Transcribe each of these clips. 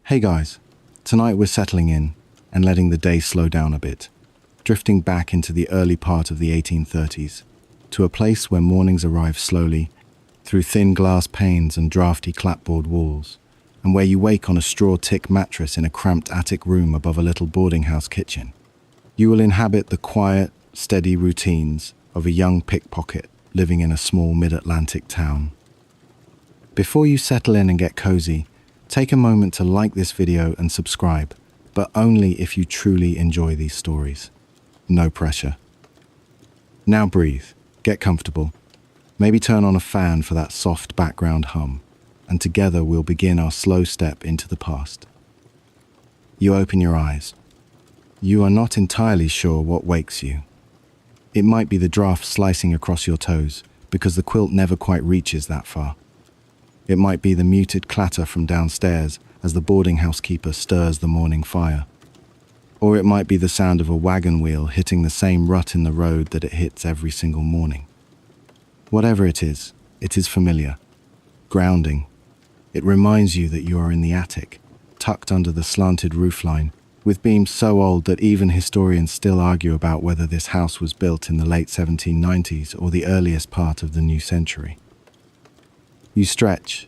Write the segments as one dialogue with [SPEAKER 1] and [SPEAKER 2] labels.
[SPEAKER 1] Hey guys, tonight we're settling in and letting the day slow down a bit, drifting back into the early part of the 1830s, to a place where mornings arrive slowly through thin glass panes and drafty clapboard walls, and where you wake on a straw tick mattress in a cramped attic room above a little boarding house kitchen. You will inhabit the quiet, steady routines of a young pickpocket living in a small mid-Atlantic town. Before you settle in and get cozy, take a moment to like this video and subscribe, but only if you truly enjoy these stories. No pressure. Now breathe, get comfortable, maybe turn on a fan for that soft background hum, and together we'll begin our slow step into the past. You open your eyes. You are not entirely sure what wakes you. It might be the draft slicing across your toes, because the quilt never quite reaches that far. It might be the muted clatter from downstairs as the boarding house keeper stirs the morning fire. Or it might be the sound of a wagon wheel hitting the same rut in the road that it hits every single morning. Whatever it is familiar, grounding. It reminds you that you are in the attic, tucked under the slanted roofline, with beams so old that even historians still argue about whether this house was built in the late 1790s or the earliest part of the new century. You stretch,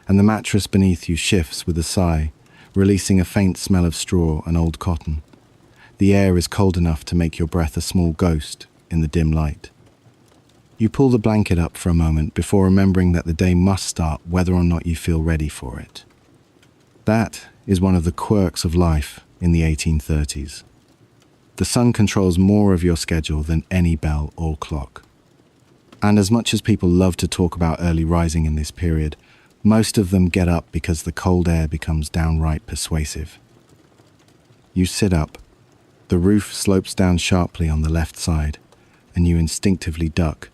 [SPEAKER 1] and the mattress beneath you shifts with a sigh, releasing a faint smell of straw and old cotton. The air is cold enough to make your breath a small ghost in the dim light. You pull the blanket up for a moment before remembering that the day must start whether or not you feel ready for it. That is one of the quirks of life in the 1830s. The sun controls more of your schedule than any bell or clock. And as much as people love to talk about early rising in this period, most of them get up because the cold air becomes downright persuasive. You sit up. The roof slopes down sharply on the left side, and you instinctively duck.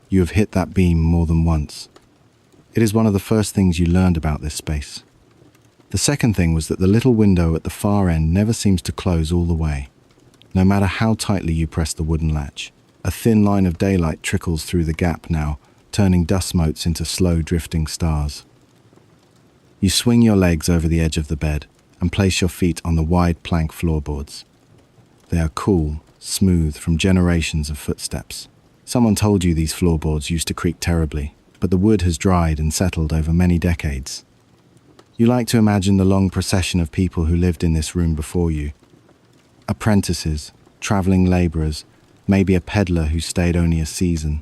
[SPEAKER 1] You have hit that beam more than once. It is one of the first things you learned about this space. The second thing was that the little window at the far end never seems to close all the way. No matter how tightly you press the wooden latch, a thin line of daylight trickles through the gap now, turning dust motes into slow drifting stars. You swing your legs over the edge of the bed and place your feet on the wide plank floorboards. They are cool, smooth from generations of footsteps. Someone told you these floorboards used to creak terribly, but the wood has dried and settled over many decades. You like to imagine the long procession of people who lived in this room before you. Apprentices, traveling laborers, maybe a peddler who stayed only a season.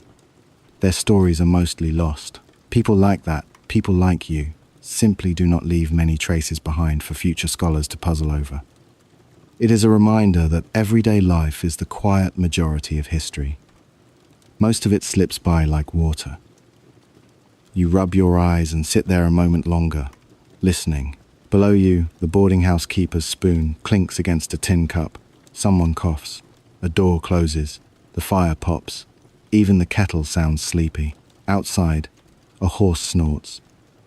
[SPEAKER 1] Their stories are mostly lost. People like that, people like you, simply do not leave many traces behind for future scholars to puzzle over. It is a reminder that everyday life is the quiet majority of history. Most of it slips by like water. You rub your eyes and sit there a moment longer, listening. Below you, the boarding house keeper's spoon clinks against a tin cup. Someone coughs. A door closes. The fire pops. Even the kettle sounds sleepy. Outside, a horse snorts,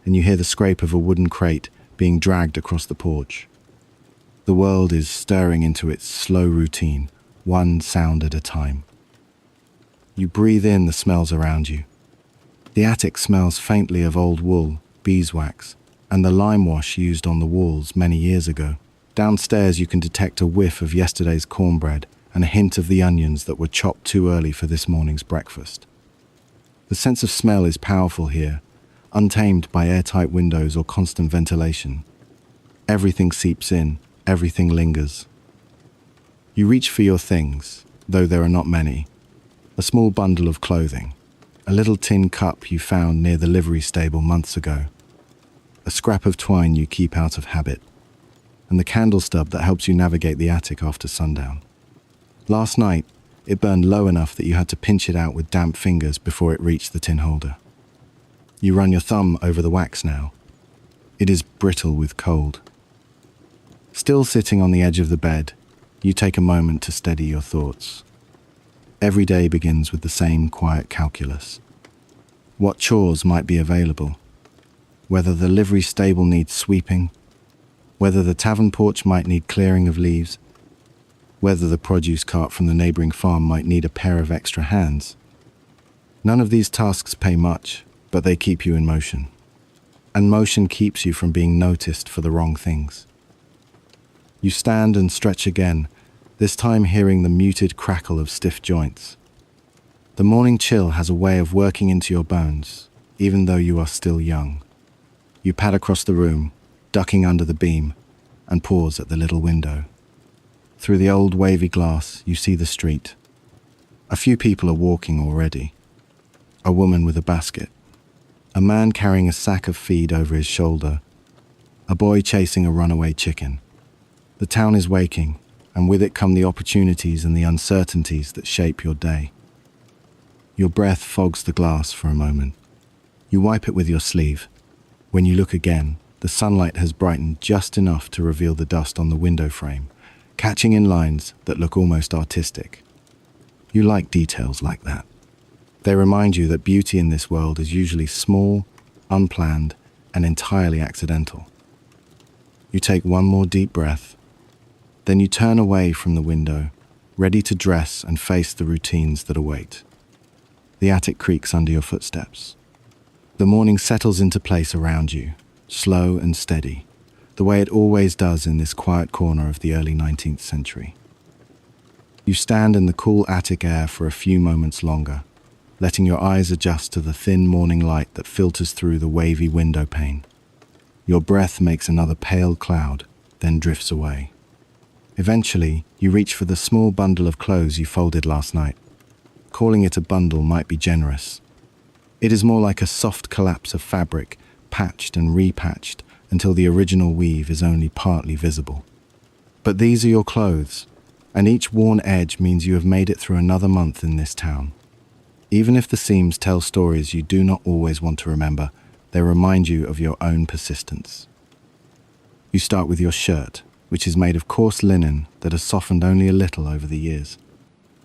[SPEAKER 1] and you hear the scrape of a wooden crate being dragged across the porch. The world is stirring into its slow routine, one sound at a time. You breathe in the smells around you. The attic smells faintly of old wool, beeswax, and the lime wash used on the walls many years ago. Downstairs you can detect a whiff of yesterday's cornbread and a hint of the onions that were chopped too early for this morning's breakfast. The sense of smell is powerful here, untamed by airtight windows or constant ventilation. Everything seeps in, everything lingers. You reach for your things, though there are not many. A small bundle of clothing, a little tin cup you found near the livery stable months ago, a scrap of twine you keep out of habit, and the candle stub that helps you navigate the attic after sundown. Last night, it burned low enough that you had to pinch it out with damp fingers before it reached the tin holder. You run your thumb over the wax now. It is brittle with cold. Still sitting on the edge of the bed, you take a moment to steady your thoughts. Every day begins with the same quiet calculus. What chores might be available? Whether the livery stable needs sweeping? Whether the tavern porch might need clearing of leaves? Whether the produce cart from the neighboring farm might need a pair of extra hands? None of these tasks pay much, but they keep you in motion. And motion keeps you from being noticed for the wrong things. You stand and stretch again, this time hearing the muted crackle of stiff joints. The morning chill has a way of working into your bones, even though you are still young. You pad across the room, ducking under the beam, and pause at the little window. Through the old wavy glass, you see the street. A few people are walking already. A woman with a basket. A man carrying a sack of feed over his shoulder. A boy chasing a runaway chicken. The town is waking, and with it come the opportunities and the uncertainties that shape your day. Your breath fogs the glass for a moment. You wipe it with your sleeve. When you look again, the sunlight has brightened just enough to reveal the dust on the window frame, catching in lines that look almost artistic. You like details like that. They remind you that beauty in this world is usually small, unplanned, and entirely accidental. You take one more deep breath. Then you turn away from the window, ready to dress and face the routines that await. The attic creaks under your footsteps. The morning settles into place around you, slow and steady, the way it always does in this quiet corner of the early 19th century. You stand in the cool attic air for a few moments longer, letting your eyes adjust to the thin morning light that filters through the wavy window pane. Your breath makes another pale cloud, then drifts away. Eventually, you reach for the small bundle of clothes you folded last night. Calling it a bundle might be generous. It is more like a soft collapse of fabric, patched and repatched until the original weave is only partly visible. But these are your clothes, and each worn edge means you have made it through another month in this town. Even if the seams tell stories you do not always want to remember, they remind you of your own persistence. You start with your shirt, which is made of coarse linen that has softened only a little over the years.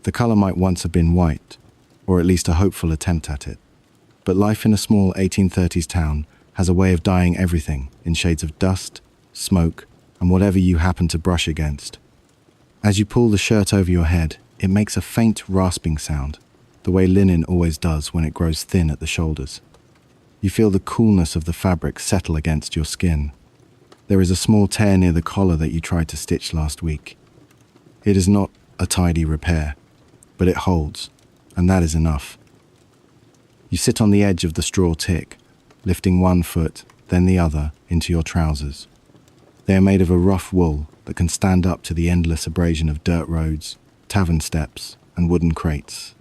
[SPEAKER 1] The color might once have been white, or at least a hopeful attempt at it. But life in a small 1830s town has a way of dyeing everything in shades of dust, smoke, and whatever you happen to brush against. As you pull the shirt over your head, it makes a faint rasping sound, the way linen always does when it grows thin at the shoulders. You feel the coolness of the fabric settle against your skin. There is a small tear near the collar that you tried to stitch last week. It is not a tidy repair, but it holds, and that is enough. You sit on the edge of the straw tick, lifting one foot, then the other, into your trousers. They are made of a rough wool that can stand up to the endless abrasion of dirt roads, tavern steps, and wooden crates.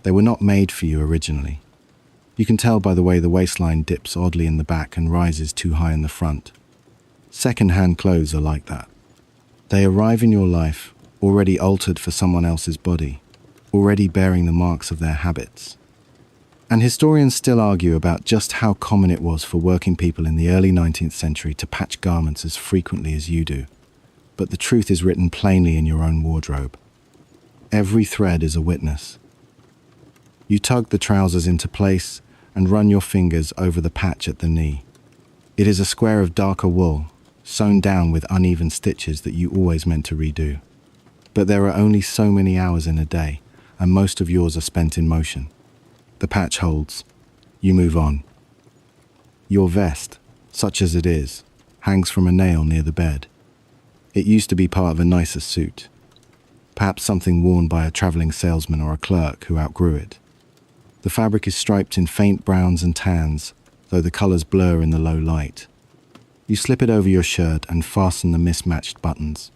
[SPEAKER 1] They were not made for you originally. You can tell by the way the waistline dips oddly in the back and rises too high in the front. Second-hand clothes are like that. They arrive in your life already altered for someone else's body, already bearing the marks of their habits. And historians still argue about just how common it was for working people in the early 19th century to patch garments as frequently as you do. But the truth is written plainly in your own wardrobe. Every thread is a witness. You tug the trousers into place and run your fingers over the patch at the knee. It is a square of darker wool, sewn down with uneven stitches that you always meant to redo. But there are only so many hours in a day, and most of yours are spent in motion. The patch holds. You move on. Your vest, such as it is, hangs from a nail near the bed. It used to be part of a nicer suit, perhaps something worn by a traveling salesman or a clerk who outgrew it. The fabric is striped in faint browns and tans, though the colors blur in the low light. You slip it over your shirt and fasten the mismatched buttons.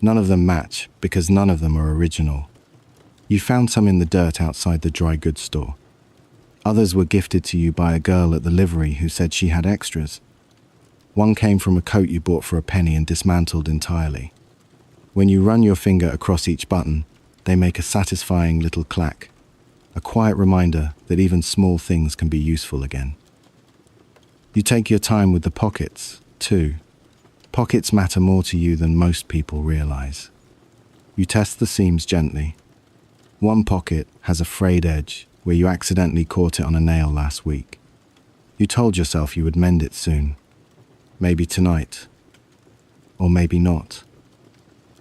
[SPEAKER 1] None of them match because none of them are original. You found some in the dirt outside the dry goods store. Others were gifted to you by a girl at the livery who said she had extras. One came from a coat you bought for a penny and dismantled entirely. When you run your finger across each button, they make a satisfying little clack, a quiet reminder that even small things can be useful again. You take your time with the pockets, too. Pockets matter more to you than most people realize. You test the seams gently. One pocket has a frayed edge where you accidentally caught it on a nail last week. You told yourself you would mend it soon. Maybe tonight. Or maybe not.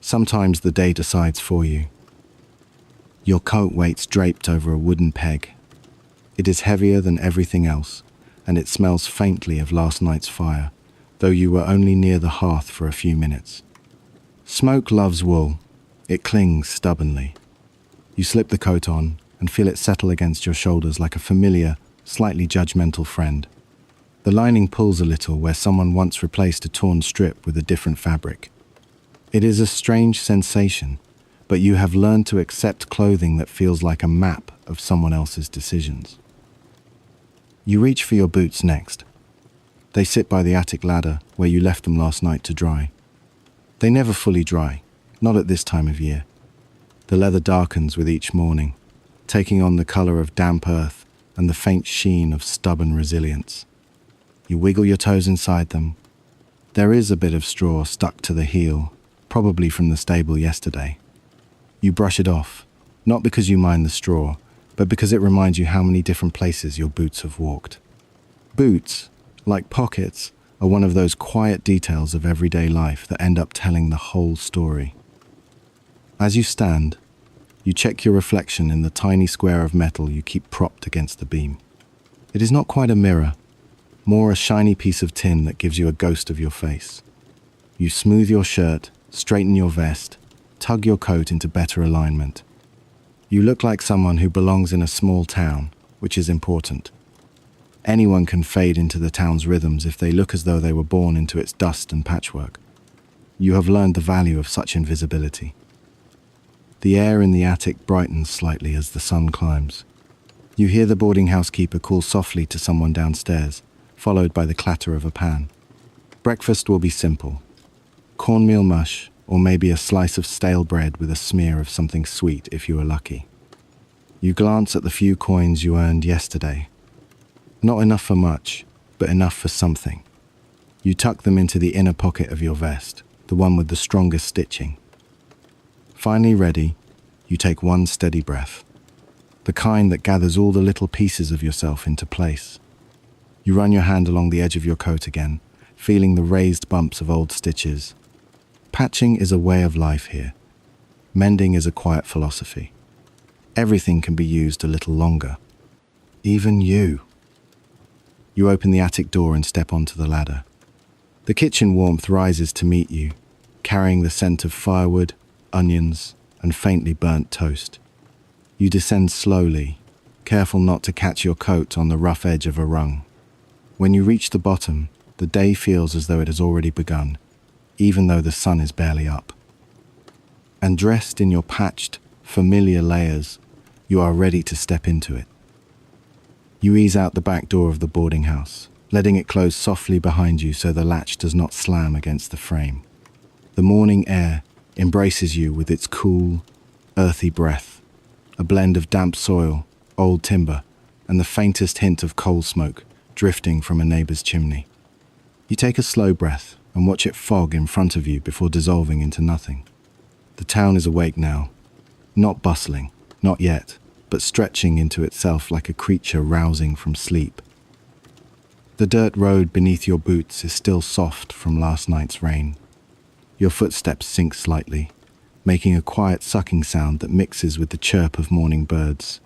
[SPEAKER 1] Sometimes the day decides for you. Your coat waits draped over a wooden peg. It is heavier than everything else, and it smells faintly of last night's fire, though you were only near the hearth for a few minutes. Smoke loves wool. It clings stubbornly. You slip the coat on and feel it settle against your shoulders like a familiar, slightly judgmental friend. The lining pulls a little where someone once replaced a torn strip with a different fabric. It is a strange sensation, but you have learned to accept clothing that feels like a map of someone else's decisions. You reach for your boots next. They sit by the attic ladder where you left them last night to dry. They never fully dry, not at this time of year. The leather darkens with each morning, taking on the color of damp earth and the faint sheen of stubborn resilience. You wiggle your toes inside them. There is a bit of straw stuck to the heel, probably from the stable yesterday. You brush it off, not because you mind the straw, but because it reminds you how many different places your boots have walked. Boots, like pockets, are one of those quiet details of everyday life that end up telling the whole story. As you stand, you check your reflection in the tiny square of metal you keep propped against the beam. It is not quite a mirror, more a shiny piece of tin that gives you a ghost of your face. You smooth your shirt, straighten your vest, tug your coat into better alignment. You look like someone who belongs in a small town, which is important. Anyone can fade into the town's rhythms if they look as though they were born into its dust and patchwork. You have learned the value of such invisibility. The air in the attic brightens slightly as the sun climbs. You hear the boarding house keeper call softly to someone downstairs, followed by the clatter of a pan. Breakfast will be simple. Cornmeal mush, or maybe a slice of stale bread with a smear of something sweet if you are lucky. You glance at the few coins you earned yesterday. Not enough for much, but enough for something. You tuck them into the inner pocket of your vest, the one with the strongest stitching. Finally ready, you take one steady breath, the kind that gathers all the little pieces of yourself into place. You run your hand along the edge of your coat again, feeling the raised bumps of old stitches. Patching is a way of life here. Mending is a quiet philosophy. Everything can be used a little longer. Even you. You open the attic door and step onto the ladder. The kitchen warmth rises to meet you, carrying the scent of firewood, onions, and faintly burnt toast. You descend slowly, careful not to catch your coat on the rough edge of a rung. When you reach the bottom, the day feels as though it has already begun, even though the sun is barely up. And dressed in your patched, familiar layers, you are ready to step into it. You ease out the back door of the boarding house, letting it close softly behind you so the latch does not slam against the frame. The morning air embraces you with its cool, earthy breath, a blend of damp soil, old timber, and the faintest hint of coal smoke drifting from a neighbor's chimney. You take a slow breath and watch it fog in front of you before dissolving into nothing. The town is awake now, not bustling, not yet, but stretching into itself like a creature rousing from sleep. The dirt road beneath your boots is still soft from last night's rain. Your footsteps sink slightly, making a quiet sucking sound that mixes with the chirp of morning birds.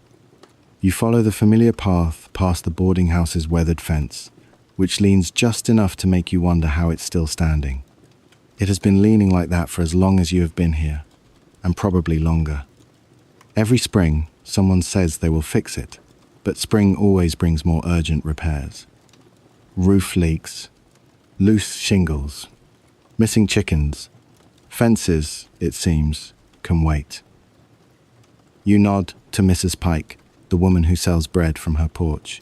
[SPEAKER 1] You follow the familiar path past the boarding house's weathered fence, which leans just enough to make you wonder how it's still standing. It has been leaning like that for as long as you have been here, and probably longer. Every spring, someone says they will fix it, but spring always brings more urgent repairs. Roof leaks, loose shingles, missing chickens, fences, it seems, can wait. You nod to Mrs. Pike, the woman who sells bread from her porch.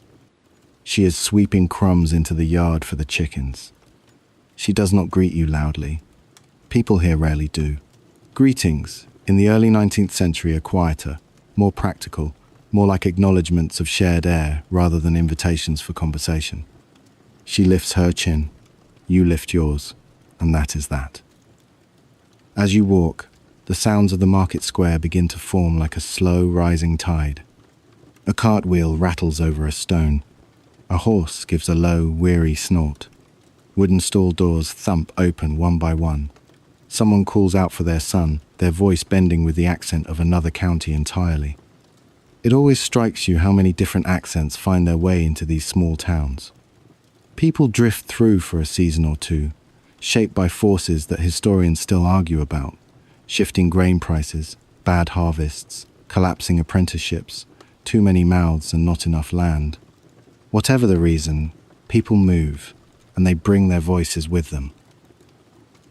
[SPEAKER 1] She is sweeping crumbs into the yard for the chickens. She does not greet you loudly. People here rarely do. Greetings, in the early 19th century, are quieter, more practical, more like acknowledgements of shared air rather than invitations for conversation. She lifts her chin, you lift yours, and that is that. As you walk, the sounds of the market square begin to form like a slow rising tide. A cartwheel rattles over a stone. A horse gives a low, weary snort. Wooden stall doors thump open one by one. Someone calls out for their son, their voice bending with the accent of another county entirely. It always strikes you how many different accents find their way into these small towns. People drift through for a season or two, shaped by forces that historians still argue about: shifting grain prices, bad harvests, collapsing apprenticeships, too many mouths and not enough land. Whatever the reason, people move, and they bring their voices with them.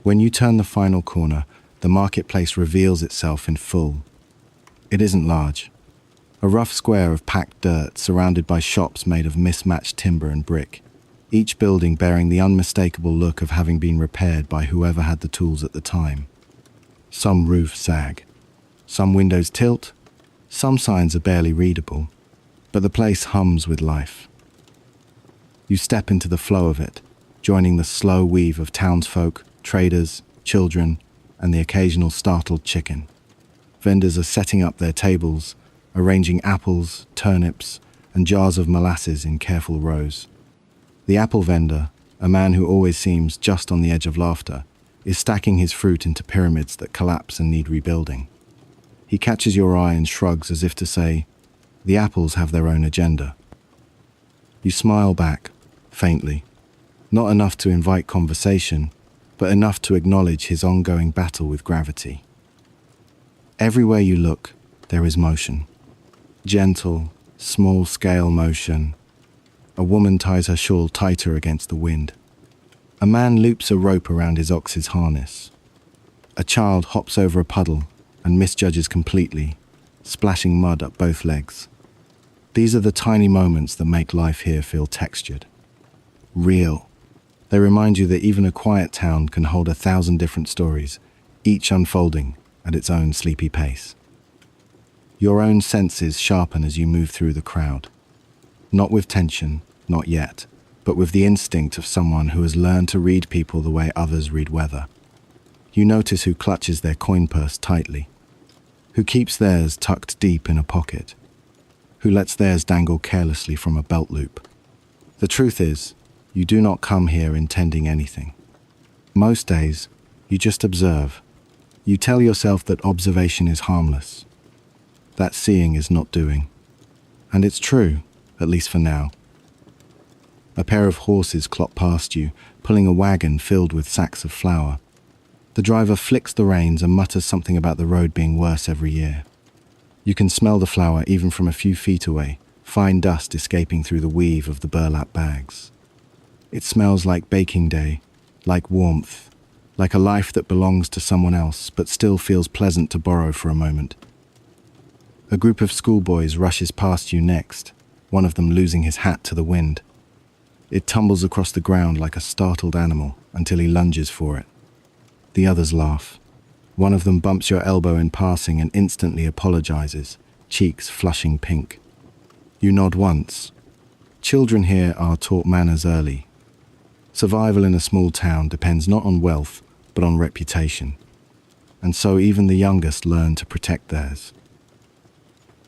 [SPEAKER 1] When you turn the final corner, the marketplace reveals itself in full. It isn't large. A rough square of packed dirt surrounded by shops made of mismatched timber and brick, each building bearing the unmistakable look of having been repaired by whoever had the tools at the time. Some roofs sag, some windows tilt, some signs are barely readable, but the place hums with life. You step into the flow of it, joining the slow weave of townsfolk, traders, children, and the occasional startled chicken. Vendors are setting up their tables, arranging apples, turnips, and jars of molasses in careful rows. The apple vendor, a man who always seems just on the edge of laughter, is stacking his fruit into pyramids that collapse and need rebuilding. He catches your eye and shrugs as if to say, "The apples have their own agenda." You smile back, faintly, not enough to invite conversation, but enough to acknowledge his ongoing battle with gravity. Everywhere you look, there is motion. Gentle, small-scale motion. A woman ties her shawl tighter against the wind. A man loops a rope around his ox's harness. A child hops over a puddle and misjudges completely, splashing mud up both legs. These are the tiny moments that make life here feel textured. Real. They remind you that even a quiet town can hold 1,000 different stories, each unfolding at its own sleepy pace. Your own senses sharpen as you move through the crowd. Not with tension, not yet, but with the instinct of someone who has learned to read people the way others read weather. You notice who clutches their coin purse tightly, who keeps theirs tucked deep in a pocket, who lets theirs dangle carelessly from a belt loop. The truth is, you do not come here intending anything. Most days, you just observe. You tell yourself that observation is harmless, that seeing is not doing. And it's true, at least for now. A pair of horses clop past you, pulling a wagon filled with sacks of flour. The driver flicks the reins and mutters something about the road being worse every year. You can smell the flour even from a few feet away, fine dust escaping through the weave of the burlap bags. It smells like baking day, like warmth, like a life that belongs to someone else but still feels pleasant to borrow for a moment. A group of schoolboys rushes past you next, one of them losing his hat to the wind. It tumbles across the ground like a startled animal until he lunges for it. The others laugh. One of them bumps your elbow in passing and instantly apologizes, cheeks flushing pink. You nod once. Children here are taught manners early. Survival in a small town depends not on wealth, but on reputation. And so even the youngest learn to protect theirs.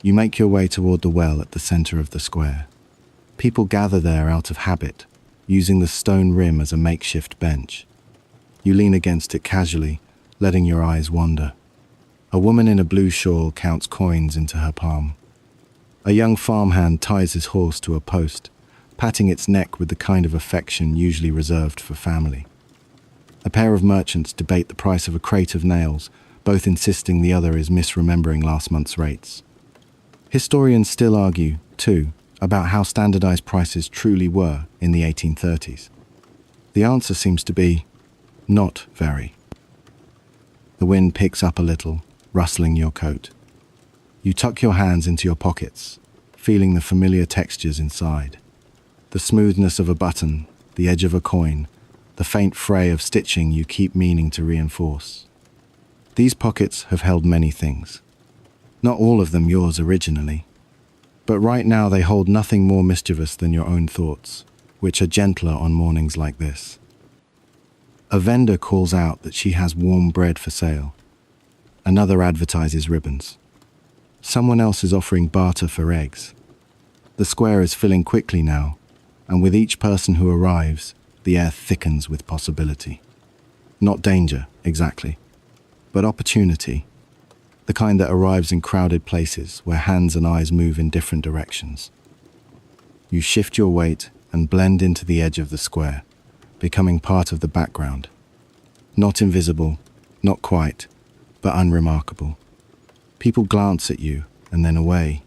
[SPEAKER 1] You make your way toward the well at the center of the square. People gather there out of habit, using the stone rim as a makeshift bench. You lean against it casually, letting your eyes wander. A woman in a blue shawl counts coins into her palm. A young farmhand ties his horse to a post, patting its neck with the kind of affection usually reserved for family. A pair of merchants debate the price of a crate of nails, both insisting the other is misremembering last month's rates. Historians still argue, too, about how standardized prices truly were in the 1830s. The answer seems to be, not very. The wind picks up a little, rustling your coat. You tuck your hands into your pockets, feeling the familiar textures inside. The smoothness of a button, the edge of a coin, the faint fray of stitching you keep meaning to reinforce. These pockets have held many things. Not all of them yours originally. But right now they hold nothing more mischievous than your own thoughts, which are gentler on mornings like this. A vendor calls out that she has warm bread for sale. Another advertises ribbons. Someone else is offering barter for eggs. The square is filling quickly now, and with each person who arrives, the air thickens with possibility. Not danger, exactly, but opportunity. The kind that arrives in crowded places where hands and eyes move in different directions. You shift your weight and blend into the edge of the square, becoming part of the background, Not invisible, not quite, but unremarkable. People glance at you and then away.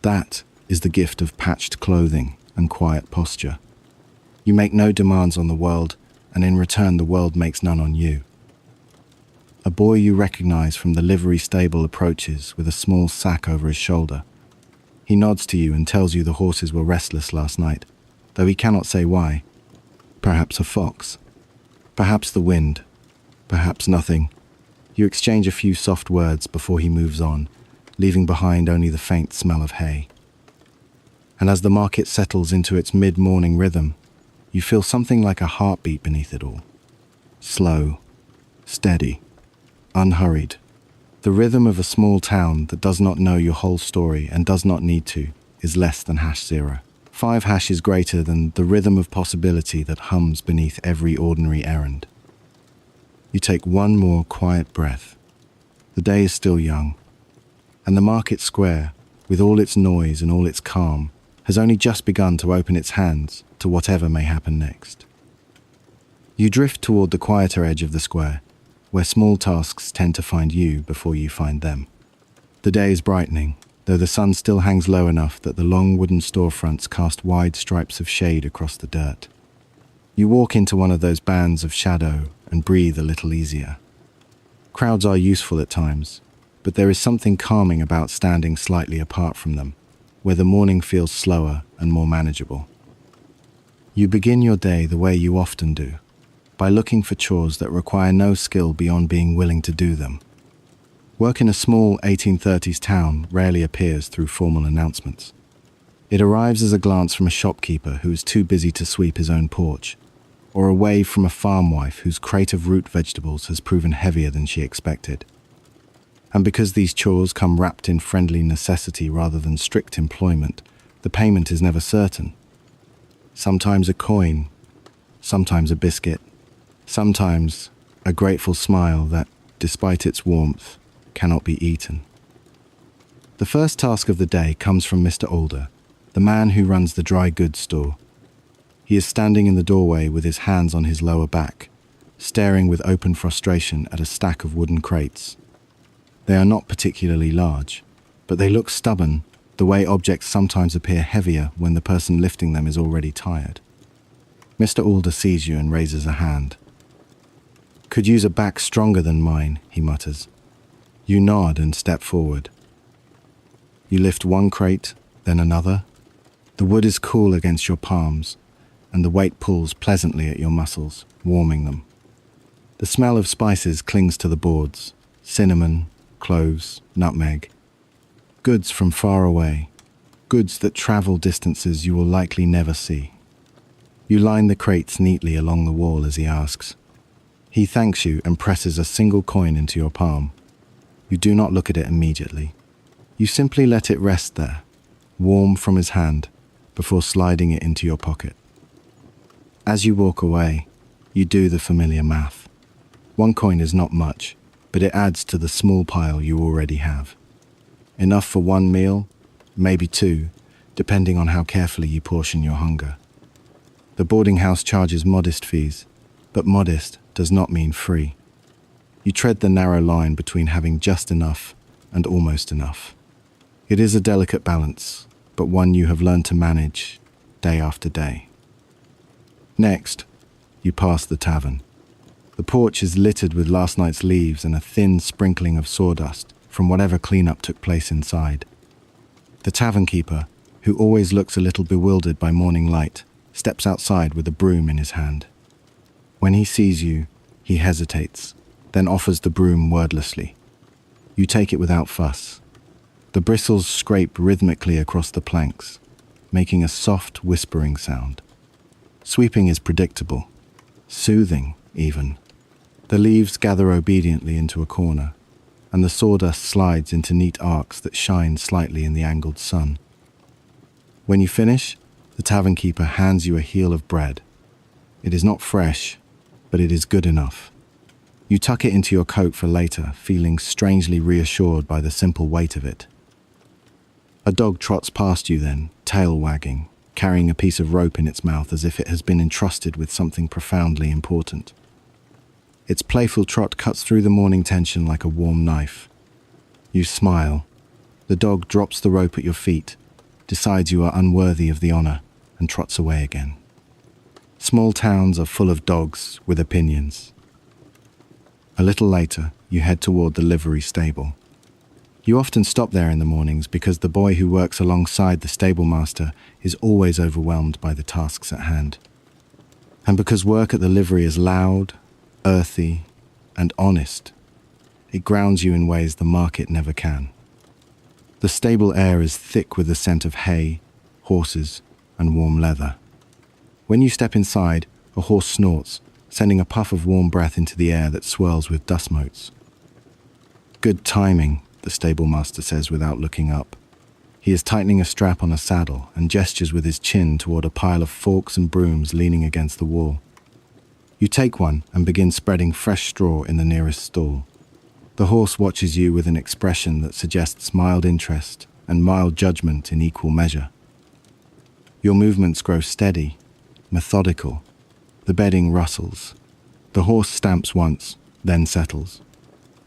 [SPEAKER 1] That is the gift of patched clothing and quiet posture. You make no demands on the world, and in return the world makes none on you. A boy you recognize from the livery stable approaches with a small sack over his shoulder. He nods to you and tells you the horses were restless last night, though he cannot say why. Perhaps a fox. Perhaps the wind. Perhaps nothing. You exchange a few soft words before he moves on, leaving behind only the faint smell of hay. And as the market settles into its mid-morning rhythm, you feel something like a heartbeat beneath it all. Slow, steady, unhurried. The rhythm of a small town that does not know your whole story and does not need to is less than #0. 5 hashes greater than the rhythm of possibility that hums beneath every ordinary errand. You take one more quiet breath. The day is still young, and the market square, with all its noise and all its calm, has only just begun to open its hands to whatever may happen next. You drift toward the quieter edge of the square, where small tasks tend to find you before you find them. The day is brightening, though the sun still hangs low enough that the long wooden storefronts cast wide stripes of shade across the dirt. You walk into one of those bands of shadow and breathe a little easier. Crowds are useful at times, but there is something calming about standing slightly apart from them, where the morning feels slower and more manageable. You begin your day the way you often do, by looking for chores that require no skill beyond being willing to do them. Work in a small 1830s town rarely appears through formal announcements. It arrives as a glance from a shopkeeper who is too busy to sweep his own porch, or a wave from a farm wife whose crate of root vegetables has proven heavier than she expected. And because these chores come wrapped in friendly necessity rather than strict employment, the payment is never certain. Sometimes a coin, sometimes a biscuit, sometimes a grateful smile that, despite its warmth, cannot be eaten. The first task of the day comes from Mr. Alder, the man who runs the dry goods store. He is standing in the doorway with his hands on his lower back, staring with open frustration at a stack of wooden crates. They are not particularly large, but they look stubborn, the way objects sometimes appear heavier when the person lifting them is already tired. Mr. Alder sees you and raises a hand. "Could use a back stronger than mine," he mutters. You nod and step forward. You lift one crate, then another. The wood is cool against your palms, and the weight pulls pleasantly at your muscles, warming them. The smell of spices clings to the boards: cinnamon, cloves, nutmeg. Goods from far away, goods that travel distances you will likely never see. You line the crates neatly along the wall as he asks. He thanks you and presses a single coin into your palm. You do not look at it immediately. You simply let it rest there, warm from his hand, before sliding it into your pocket. As you walk away, you do the familiar math. 1 coin is not much, but it adds to the small pile you already have. Enough for 1 meal, maybe 2, depending on how carefully you portion your hunger. The boarding house charges modest fees, but modest does not mean free. You tread the narrow line between having just enough and almost enough. It is a delicate balance, but one you have learned to manage day after day. Next, you pass the tavern. The porch is littered with last night's leaves and a thin sprinkling of sawdust from whatever cleanup took place inside. The tavern keeper, who always looks a little bewildered by morning light, steps outside with a broom in his hand. When he sees you, he hesitates, then offers the broom wordlessly. You take it without fuss. The bristles scrape rhythmically across the planks, making a soft whispering sound. Sweeping is predictable, soothing even. The leaves gather obediently into a corner, and the sawdust slides into neat arcs that shine slightly in the angled sun. When you finish, the tavern keeper hands you a heel of bread. It is not fresh, but it is good enough. You tuck it into your coat for later, feeling strangely reassured by the simple weight of it. A dog trots past you then, tail wagging, carrying a piece of rope in its mouth as if it has been entrusted with something profoundly important. Its playful trot cuts through the morning tension like a warm knife. You smile. The dog drops the rope at your feet, decides you are unworthy of the honor, and trots away again. Small towns are full of dogs with opinions. A little later, you head toward the livery stable. You often stop there in the mornings because the boy who works alongside the stable master is always overwhelmed by the tasks at hand. And because work at the livery is loud, earthy, and honest, it grounds you in ways the market never can. The stable air is thick with the scent of hay, horses, and warm leather. When you step inside, a horse snorts, sending a puff of warm breath into the air that swirls with dust motes. "Good timing," the stable master says without looking up. He is tightening a strap on a saddle and gestures with his chin toward a pile of forks and brooms leaning against the wall. You take one and begin spreading fresh straw in the nearest stall. The horse watches you with an expression that suggests mild interest and mild judgment in equal measure. Your movements grow steady, methodical. The bedding rustles. The horse stamps once, then settles.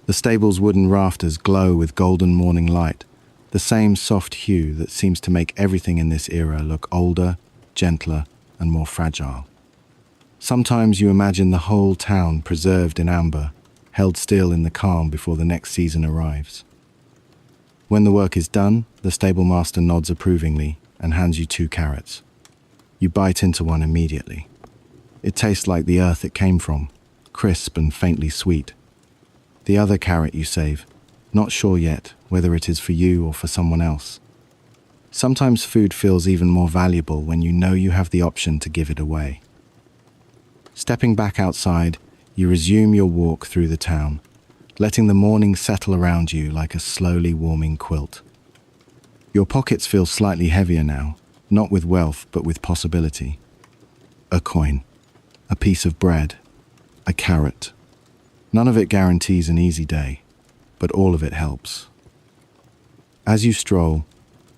[SPEAKER 1] The stable's wooden rafters glow with golden morning light, the same soft hue that seems to make everything in this era look older, gentler, and more fragile. Sometimes you imagine the whole town preserved in amber, held still in the calm before the next season arrives. When the work is done, the stable master nods approvingly and hands you 2 carrots. You bite into one immediately. It tastes like the earth it came from, crisp and faintly sweet. The other carrot you save, not sure yet whether it is for you or for someone else. Sometimes food feels even more valuable when you know you have the option to give it away. Stepping back outside, you resume your walk through the town, letting the morning settle around you like a slowly warming quilt. Your pockets feel slightly heavier now, not with wealth but with possibility. A coin, a piece of bread, a carrot. None of it guarantees an easy day, but all of it helps. As you stroll,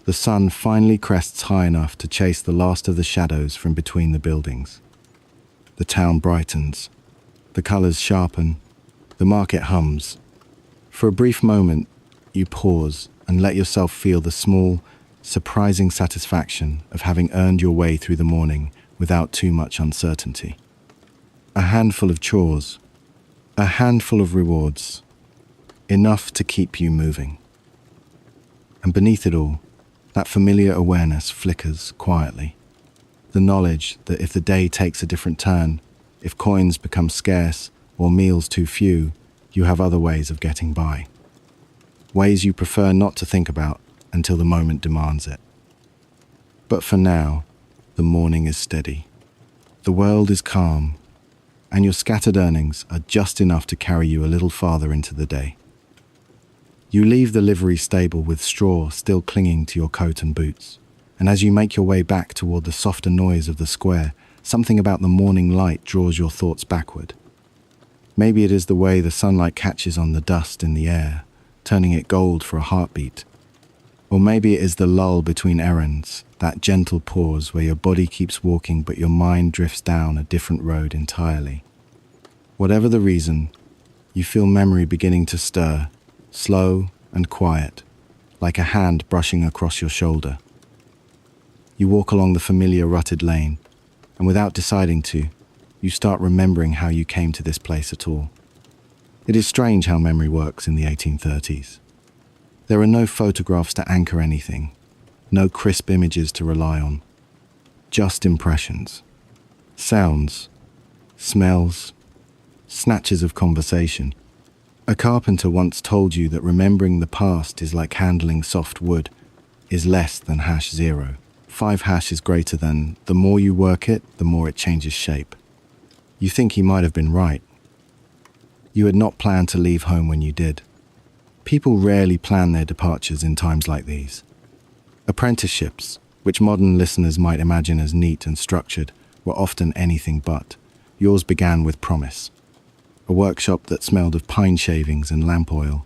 [SPEAKER 1] the sun finally crests high enough to chase the last of the shadows from between the buildings. The town brightens. The colors sharpen. The market hums. For a brief moment, you pause and let yourself feel the small, surprising satisfaction of having earned your way through the morning without too much uncertainty. A handful of chores, a handful of rewards, enough to keep you moving. And beneath it all, that familiar awareness flickers quietly. The knowledge that if the day takes a different turn, if coins become scarce or meals too few, you have other ways of getting by. Ways you prefer not to think about until the moment demands it. But for now, the morning is steady. The world is calm, and your scattered earnings are just enough to carry you a little farther into the day. You leave the livery stable with straw still clinging to your coat and boots, and as you make your way back toward the softer noise of the square, something about the morning light draws your thoughts backward. Maybe it is the way the sunlight catches on the dust in the air, turning it gold for a heartbeat. Or maybe it is the lull between errands, that gentle pause where your body keeps walking but your mind drifts down a different road entirely. Whatever the reason, you feel memory beginning to stir, slow and quiet, like a hand brushing across your shoulder. You walk along the familiar rutted lane, and without deciding to, you start remembering how you came to this place at all. It is strange how memory works in the 1830s. There are no photographs to anchor anything, no crisp images to rely on, just impressions, sounds, smells, snatches of conversation. A carpenter once told you that remembering the past is like handling soft wood, is less than #0. 5# is greater than, the more you work it, the more it changes shape. You think he might have been right. You had not planned to leave home when you did. People rarely plan their departures in times like these. Apprenticeships, which modern listeners might imagine as neat and structured, were often anything but. Yours began with promise. A workshop that smelled of pine shavings and lamp oil.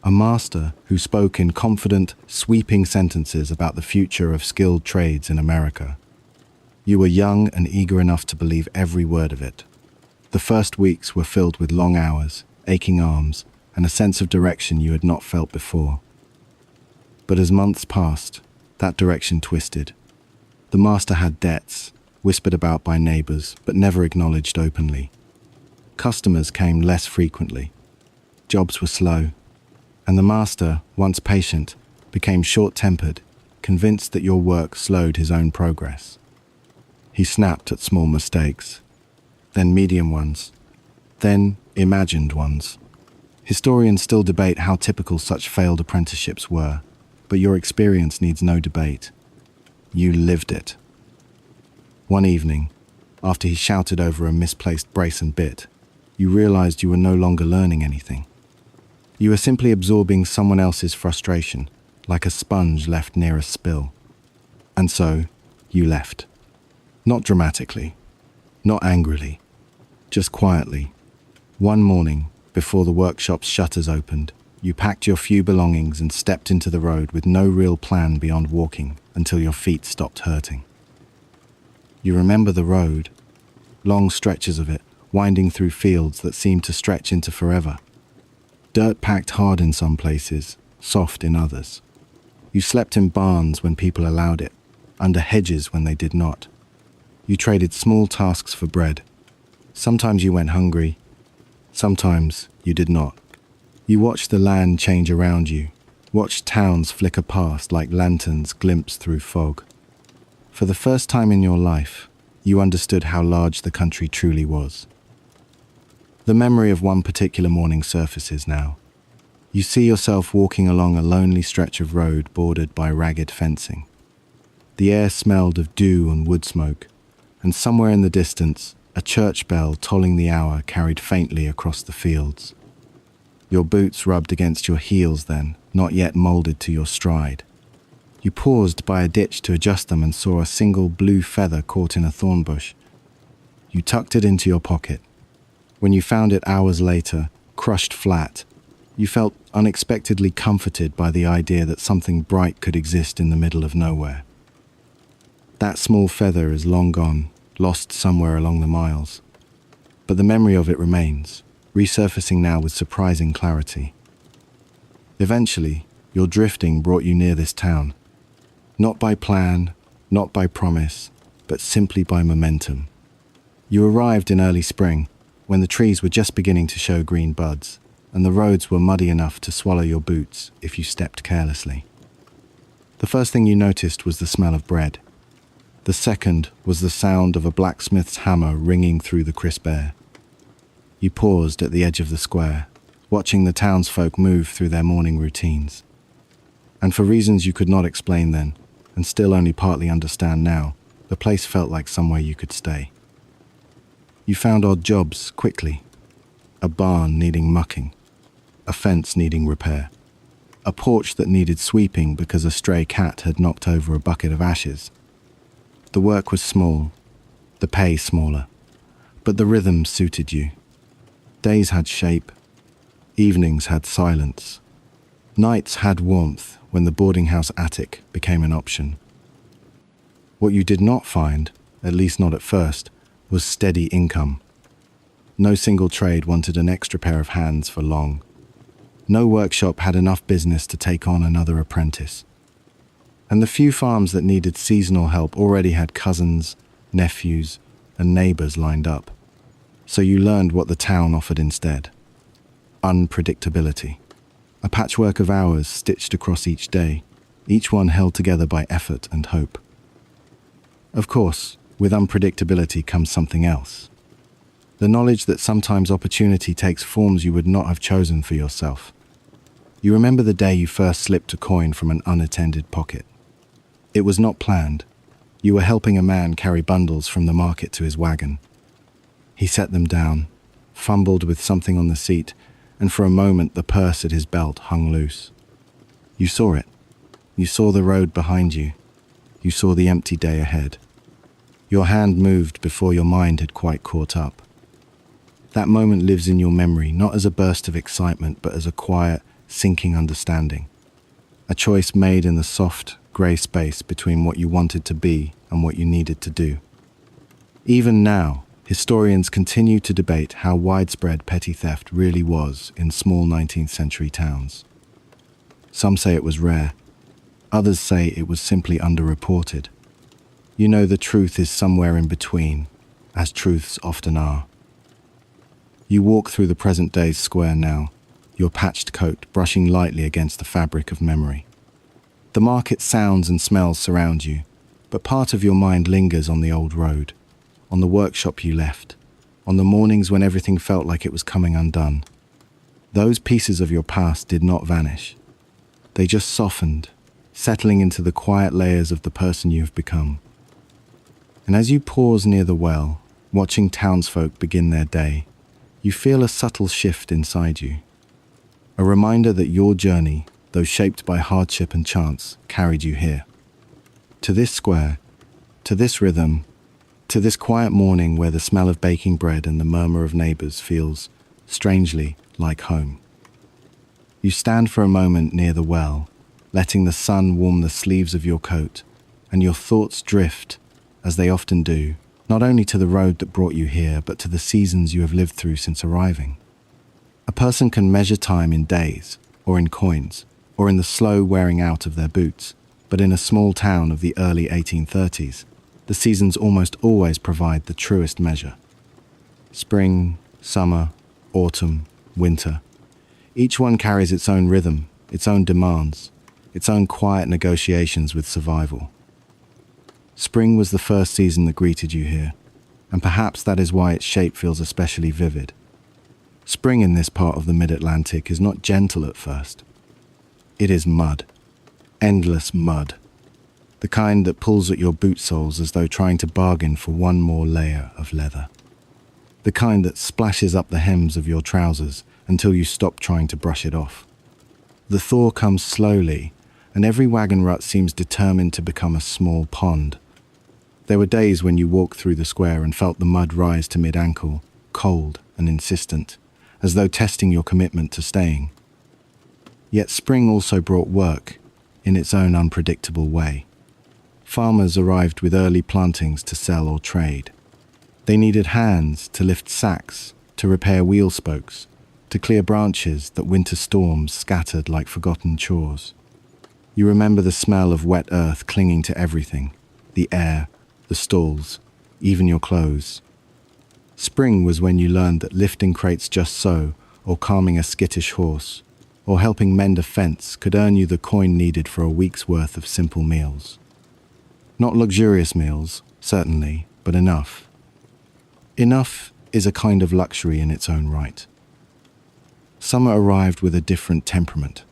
[SPEAKER 1] A master who spoke in confident, sweeping sentences about the future of skilled trades in America. You were young and eager enough to believe every word of it. The first weeks were filled with long hours, aching arms, and a sense of direction you had not felt before. But as months passed, that direction twisted. The master had debts, whispered about by neighbors, but never acknowledged openly. Customers came less frequently. Jobs were slow, and the master, once patient, became short-tempered, convinced that your work slowed his own progress. He snapped at small mistakes, then medium ones, then imagined ones. Historians still debate how typical such failed apprenticeships were, but your experience needs no debate. You lived it. One evening, after he shouted over a misplaced brace and bit, you realized you were no longer learning anything. You were simply absorbing someone else's frustration, like a sponge left near a spill. And so, you left. Not dramatically, not angrily, just quietly. One morning, before the workshop's shutters opened, you packed your few belongings and stepped into the road with no real plan beyond walking until your feet stopped hurting. You remember the road, long stretches of it, winding through fields that seemed to stretch into forever. Dirt packed hard in some places, soft in others. You slept in barns when people allowed it, under hedges when they did not. You traded small tasks for bread. Sometimes you went hungry, sometimes you did not. You watched the land change around you, watched towns flicker past like lanterns glimpsed through fog. For the first time in your life, you understood how large the country truly was. The memory of one particular morning surfaces now. You see yourself walking along a lonely stretch of road bordered by ragged fencing. The air smelled of dew and wood smoke, and somewhere in the distance, a church bell tolling the hour carried faintly across the fields. Your boots rubbed against your heels then, not yet molded to your stride. You paused by a ditch to adjust them and saw a single blue feather caught in a thorn bush. You tucked it into your pocket. When you found it hours later, crushed flat, you felt unexpectedly comforted by the idea that something bright could exist in the middle of nowhere. That small feather is long gone, lost somewhere along the miles. But the memory of it remains, resurfacing now with surprising clarity. Eventually, your drifting brought you near this town. Not by plan, not by promise, but simply by momentum. You arrived in early spring, when the trees were just beginning to show green buds, and the roads were muddy enough to swallow your boots if you stepped carelessly. The first thing you noticed was the smell of bread. The second was the sound of a blacksmith's hammer ringing through the crisp air. You paused at the edge of the square, watching the townsfolk move through their morning routines. And for reasons you could not explain then, and still only partly understand now, the place felt like somewhere you could stay. You found odd jobs quickly. A barn needing mucking, a fence needing repair, a porch that needed sweeping because a stray cat had knocked over a bucket of ashes. The work was small, the pay smaller, but the rhythm suited you. Days had shape, evenings had silence, nights had warmth when the boardinghouse attic became an option. What you did not find, at least not at first, was steady income. No single trade wanted an extra pair of hands for long. No workshop had enough business to take on another apprentice. And the few farms that needed seasonal help already had cousins, nephews, and neighbors lined up. So you learned what the town offered instead. Unpredictability. A patchwork of hours stitched across each day, each one held together by effort and hope. Of course, with unpredictability comes something else. The knowledge that sometimes opportunity takes forms you would not have chosen for yourself. You remember the day you first slipped a coin from an unattended pocket. It was not planned. You were helping a man carry bundles from the market to his wagon. He set them down, fumbled with something on the seat, and for a moment the purse at his belt hung loose. You saw it. You saw the road behind you. You saw the empty day ahead. Your hand moved before your mind had quite caught up. That moment lives in your memory, not as a burst of excitement, but as a quiet, sinking understanding. A choice made in the soft, grey space between what you wanted to be and what you needed to do. Even now, historians continue to debate how widespread petty theft really was in small 19th century towns. Some say it was rare, others say it was simply underreported. You know, the truth is somewhere in between, as truths often are. You walk through the present day's square now, your patched coat brushing lightly against the fabric of memory. The market sounds and smells surround you, but part of your mind lingers on the old road, on the workshop you left, on the mornings when everything felt like it was coming undone. Those pieces of your past did not vanish. They just softened, settling into the quiet layers of the person you have become. And as you pause near the well, watching townsfolk begin their day, you feel a subtle shift inside you. A reminder that your journey, though shaped by hardship and chance, carried you here. To this square, to this rhythm, to this quiet morning where the smell of baking bread and the murmur of neighbors feels, strangely, like home. You stand for a moment near the well, letting the sun warm the sleeves of your coat, and your thoughts drift, as they often do, not only to the road that brought you here, but to the seasons you have lived through since arriving. A person can measure time in days, or in coins, or in the slow wearing out of their boots, but in a small town of the early 1830s, the seasons almost always provide the truest measure. Spring, summer, autumn, winter. Each one carries its own rhythm, its own demands, its own quiet negotiations with survival. Spring was the first season that greeted you here, and perhaps that is why its shape feels especially vivid. Spring in this part of the mid-Atlantic is not gentle at first. It is mud. Endless mud. The kind that pulls at your boot soles as though trying to bargain for one more layer of leather. The kind that splashes up the hems of your trousers until you stop trying to brush it off. The thaw comes slowly, and every wagon rut seems determined to become a small pond. There were days when you walked through the square and felt the mud rise to mid-ankle, cold and insistent, as though testing your commitment to staying. Yet spring also brought work, in its own unpredictable way. Farmers arrived with early plantings to sell or trade. They needed hands to lift sacks, to repair wheel spokes, to clear branches that winter storms scattered like forgotten chores. You remember the smell of wet earth clinging to everything, the air, the stalls, even your clothes. Spring was when you learned that lifting crates just so, or calming a skittish horse, or helping mend a fence could earn you the coin needed for a week's worth of simple meals. Not luxurious meals, certainly, but enough. Enough is a kind of luxury in its own right. Summer arrived with a different temperament.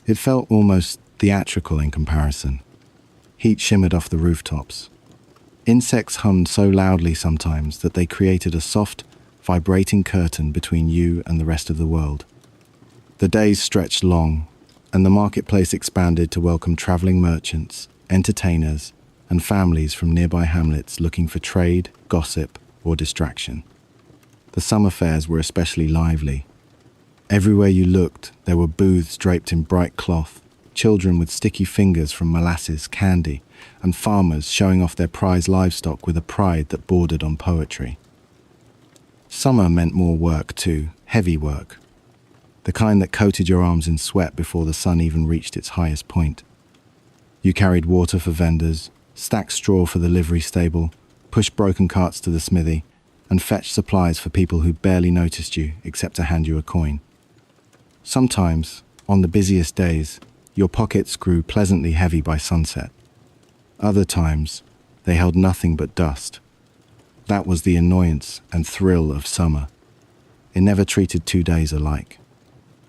[SPEAKER 1] It felt almost theatrical in comparison. Heat shimmered off the rooftops. Insects hummed so loudly sometimes that they created a soft, vibrating curtain between you and the rest of the world. The days stretched long, and the marketplace expanded to welcome traveling merchants, entertainers, and families from nearby hamlets looking for trade, gossip, or distraction. The summer fairs were especially lively. Everywhere you looked, there were booths draped in bright cloth, children with sticky fingers from molasses, candy, and farmers showing off their prize livestock with a pride that bordered on poetry. Summer meant more work too, heavy work. The kind that coated your arms in sweat before the sun even reached its highest point. You carried water for vendors, stacked straw for the livery stable, pushed broken carts to the smithy, and fetched supplies for people who barely noticed you except to hand you a coin. Sometimes, on the busiest days, your pockets grew pleasantly heavy by sunset. Other times, they held nothing but dust. That was the annoyance and thrill of summer. It never treated 2 days alike.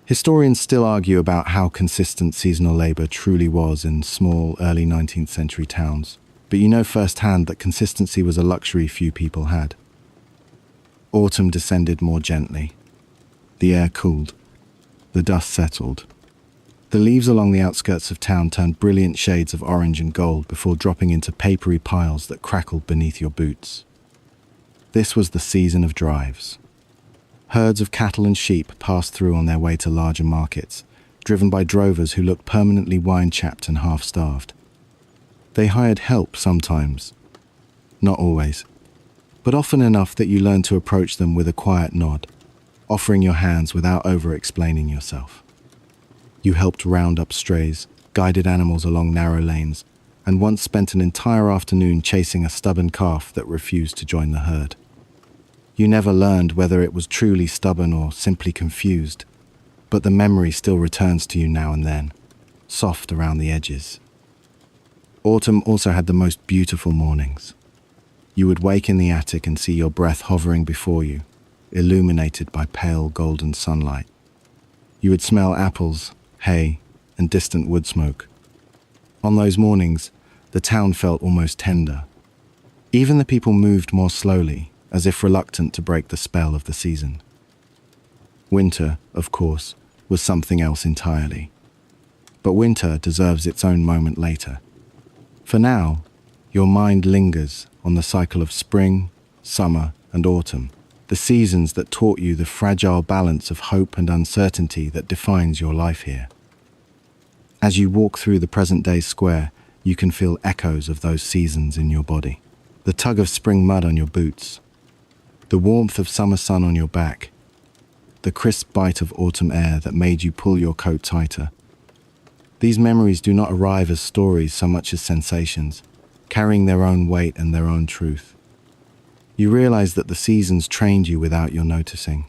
[SPEAKER 1] Historians still argue about how consistent seasonal labor truly was in small, early 19th century towns, but you know firsthand that consistency was a luxury few people had. Autumn descended more gently. The air cooled. The dust settled. The leaves along the outskirts of town turned brilliant shades of orange and gold before dropping into papery piles that crackled beneath your boots. This was the season of drives. Herds of cattle and sheep passed through on their way to larger markets, driven by drovers who looked permanently wine-chapped and half-starved. They hired help sometimes. Not always. but often enough that you learn to approach them with a quiet nod, offering your hands without over-explaining yourself. You helped round up strays, guided animals along narrow lanes, and once spent an entire afternoon chasing a stubborn calf that refused to join the herd. You never learned whether it was truly stubborn or simply confused, but the memory still returns to you now and then, soft around the edges. Autumn also had the most beautiful mornings. You would wake in the attic and see your breath hovering before you, illuminated by pale golden sunlight. You would smell apples, hay, and distant wood smoke. On those mornings, the town felt almost tender. Even the people moved more slowly, as if reluctant to break the spell of the season. Winter, of course, was something else entirely. But winter deserves its own moment later. For now, your mind lingers on the cycle of spring, summer, and autumn, the seasons that taught you the fragile balance of hope and uncertainty that defines your life here. As you walk through the present-day square, you can feel echoes of those seasons in your body. The tug of spring mud on your boots, the warmth of summer sun on your back, the crisp bite of autumn air that made you pull your coat tighter. These memories do not arrive as stories so much as sensations, carrying their own weight and their own truth. You realize that the seasons trained you without your noticing.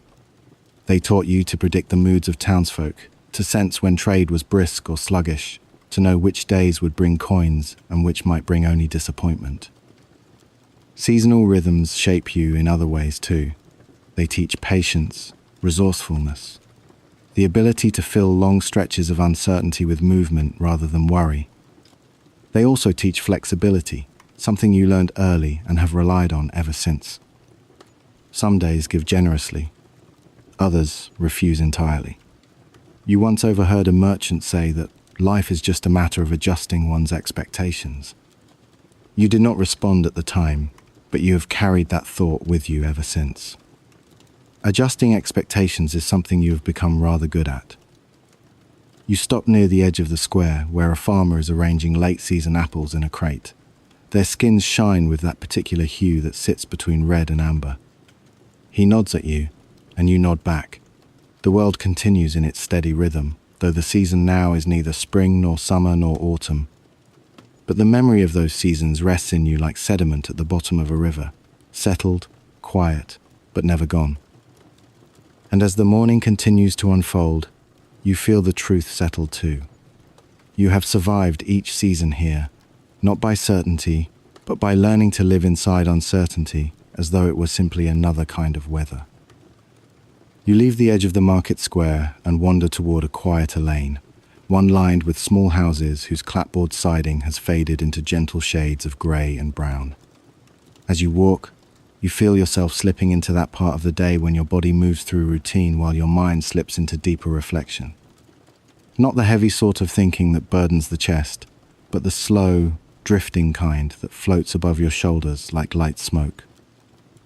[SPEAKER 1] They taught you to predict the moods of townsfolk, to sense when trade was brisk or sluggish, to know which days would bring coins and which might bring only disappointment. Seasonal rhythms shape you in other ways too. They teach patience, resourcefulness, the ability to fill long stretches of uncertainty with movement rather than worry. They also teach flexibility, something you learned early and have relied on ever since. Some days give generously, others refuse entirely. You once overheard a merchant say that life is just a matter of adjusting one's expectations. You did not respond at the time, but you have carried that thought with you ever since. Adjusting expectations is something you have become rather good at. You stop near the edge of the square where a farmer is arranging late-season apples in a crate. Their skins shine with that particular hue that sits between red and amber. He nods at you, and you nod back. The world continues in its steady rhythm, though the season now is neither spring nor summer nor autumn. But the memory of those seasons rests in you like sediment at the bottom of a river, settled, quiet, but never gone. And as the morning continues to unfold, you feel the truth settle too. You have survived each season here, not by certainty, but by learning to live inside uncertainty as though it were simply another kind of weather. You leave the edge of the market square and wander toward a quieter lane, one lined with small houses whose clapboard siding has faded into gentle shades of grey and brown. As you walk, you feel yourself slipping into that part of the day when your body moves through routine while your mind slips into deeper reflection. Not the heavy sort of thinking that burdens the chest, but the slow, drifting kind that floats above your shoulders like light smoke.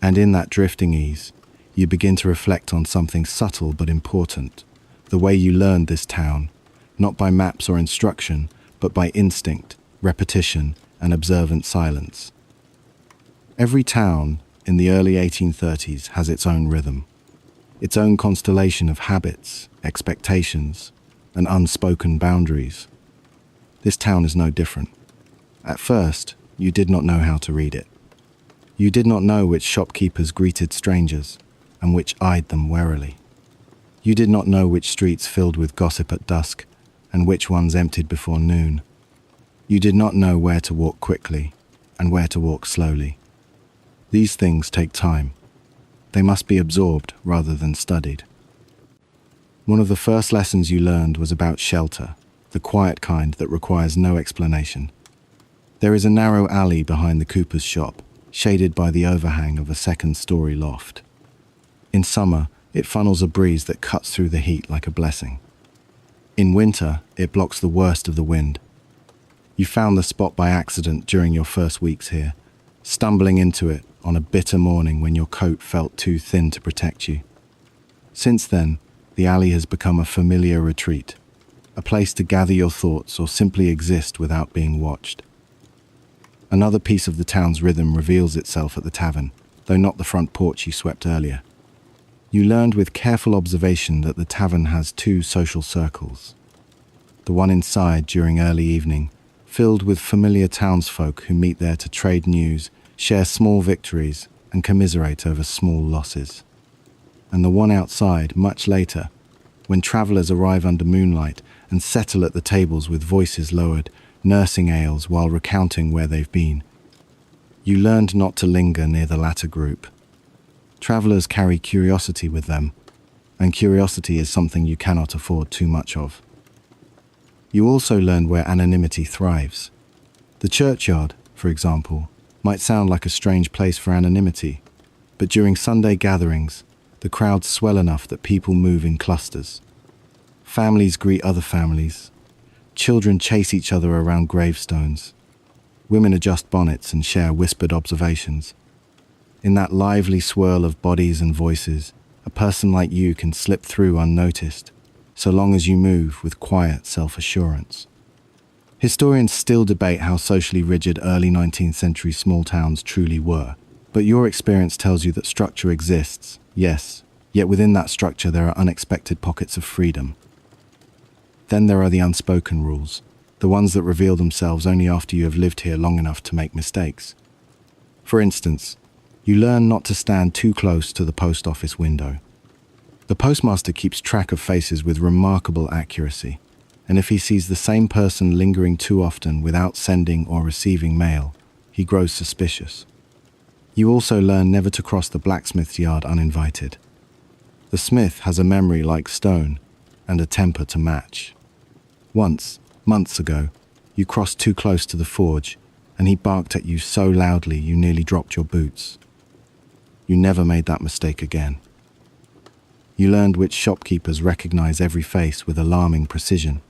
[SPEAKER 1] And in that drifting ease, you begin to reflect on something subtle but important, the way you learned this town, not by maps or instruction, but by instinct, repetition, and observant silence. Every town in the early 1830s has its own rhythm, its own constellation of habits, expectations, and unspoken boundaries. This town is no different. At first, you did not know how to read it. You did not know which shopkeepers greeted strangers and which eyed them warily. You did not know which streets filled with gossip at dusk and which ones emptied before noon. You did not know where to walk quickly and where to walk slowly. These things take time. They must be absorbed rather than studied. One of the first lessons you learned was about shelter, the quiet kind that requires no explanation. There is a narrow alley behind the cooper's shop, shaded by the overhang of a second-story loft. In summer, it funnels a breeze that cuts through the heat like a blessing. In winter, it blocks the worst of the wind. You found the spot by accident during your first weeks here, stumbling into it on a bitter morning when your coat felt too thin to protect you. Since then, the alley has become a familiar retreat, a place to gather your thoughts or simply exist without being watched. Another piece of the town's rhythm reveals itself at the tavern, though not the front porch you swept earlier. You learned with careful observation that the tavern has two social circles. The one inside during early evening, filled with familiar townsfolk who meet there to trade news, share small victories, and commiserate over small losses. And the one outside, much later, when travellers arrive under moonlight and settle at the tables with voices lowered, nursing ales while recounting where they've been. You learned not to linger near the latter group. Travellers carry curiosity with them, and curiosity is something you cannot afford too much of. You also learned where anonymity thrives. The churchyard, for example, might sound like a strange place for anonymity, but during Sunday gatherings, the crowds swell enough that people move in clusters. Families greet other families. Children chase each other around gravestones. Women adjust bonnets and share whispered observations. In that lively swirl of bodies and voices, a person like you can slip through unnoticed, so long as you move with quiet self-assurance. Historians still debate how socially rigid early 19th century small towns truly were, but your experience tells you that structure exists, yes, yet within that structure there are unexpected pockets of freedom. Then there are the unspoken rules, the ones that reveal themselves only after you have lived here long enough to make mistakes. For instance, you learn not to stand too close to the post office window. The postmaster keeps track of faces with remarkable accuracy, and if he sees the same person lingering too often without sending or receiving mail, he grows suspicious. You also learn never to cross the blacksmith's yard uninvited. The smith has a memory like stone and a temper to match. Once, months ago, you crossed too close to the forge, and he barked at you so loudly you nearly dropped your boots. You never made that mistake again. You learned which shopkeepers recognize every face with alarming precision.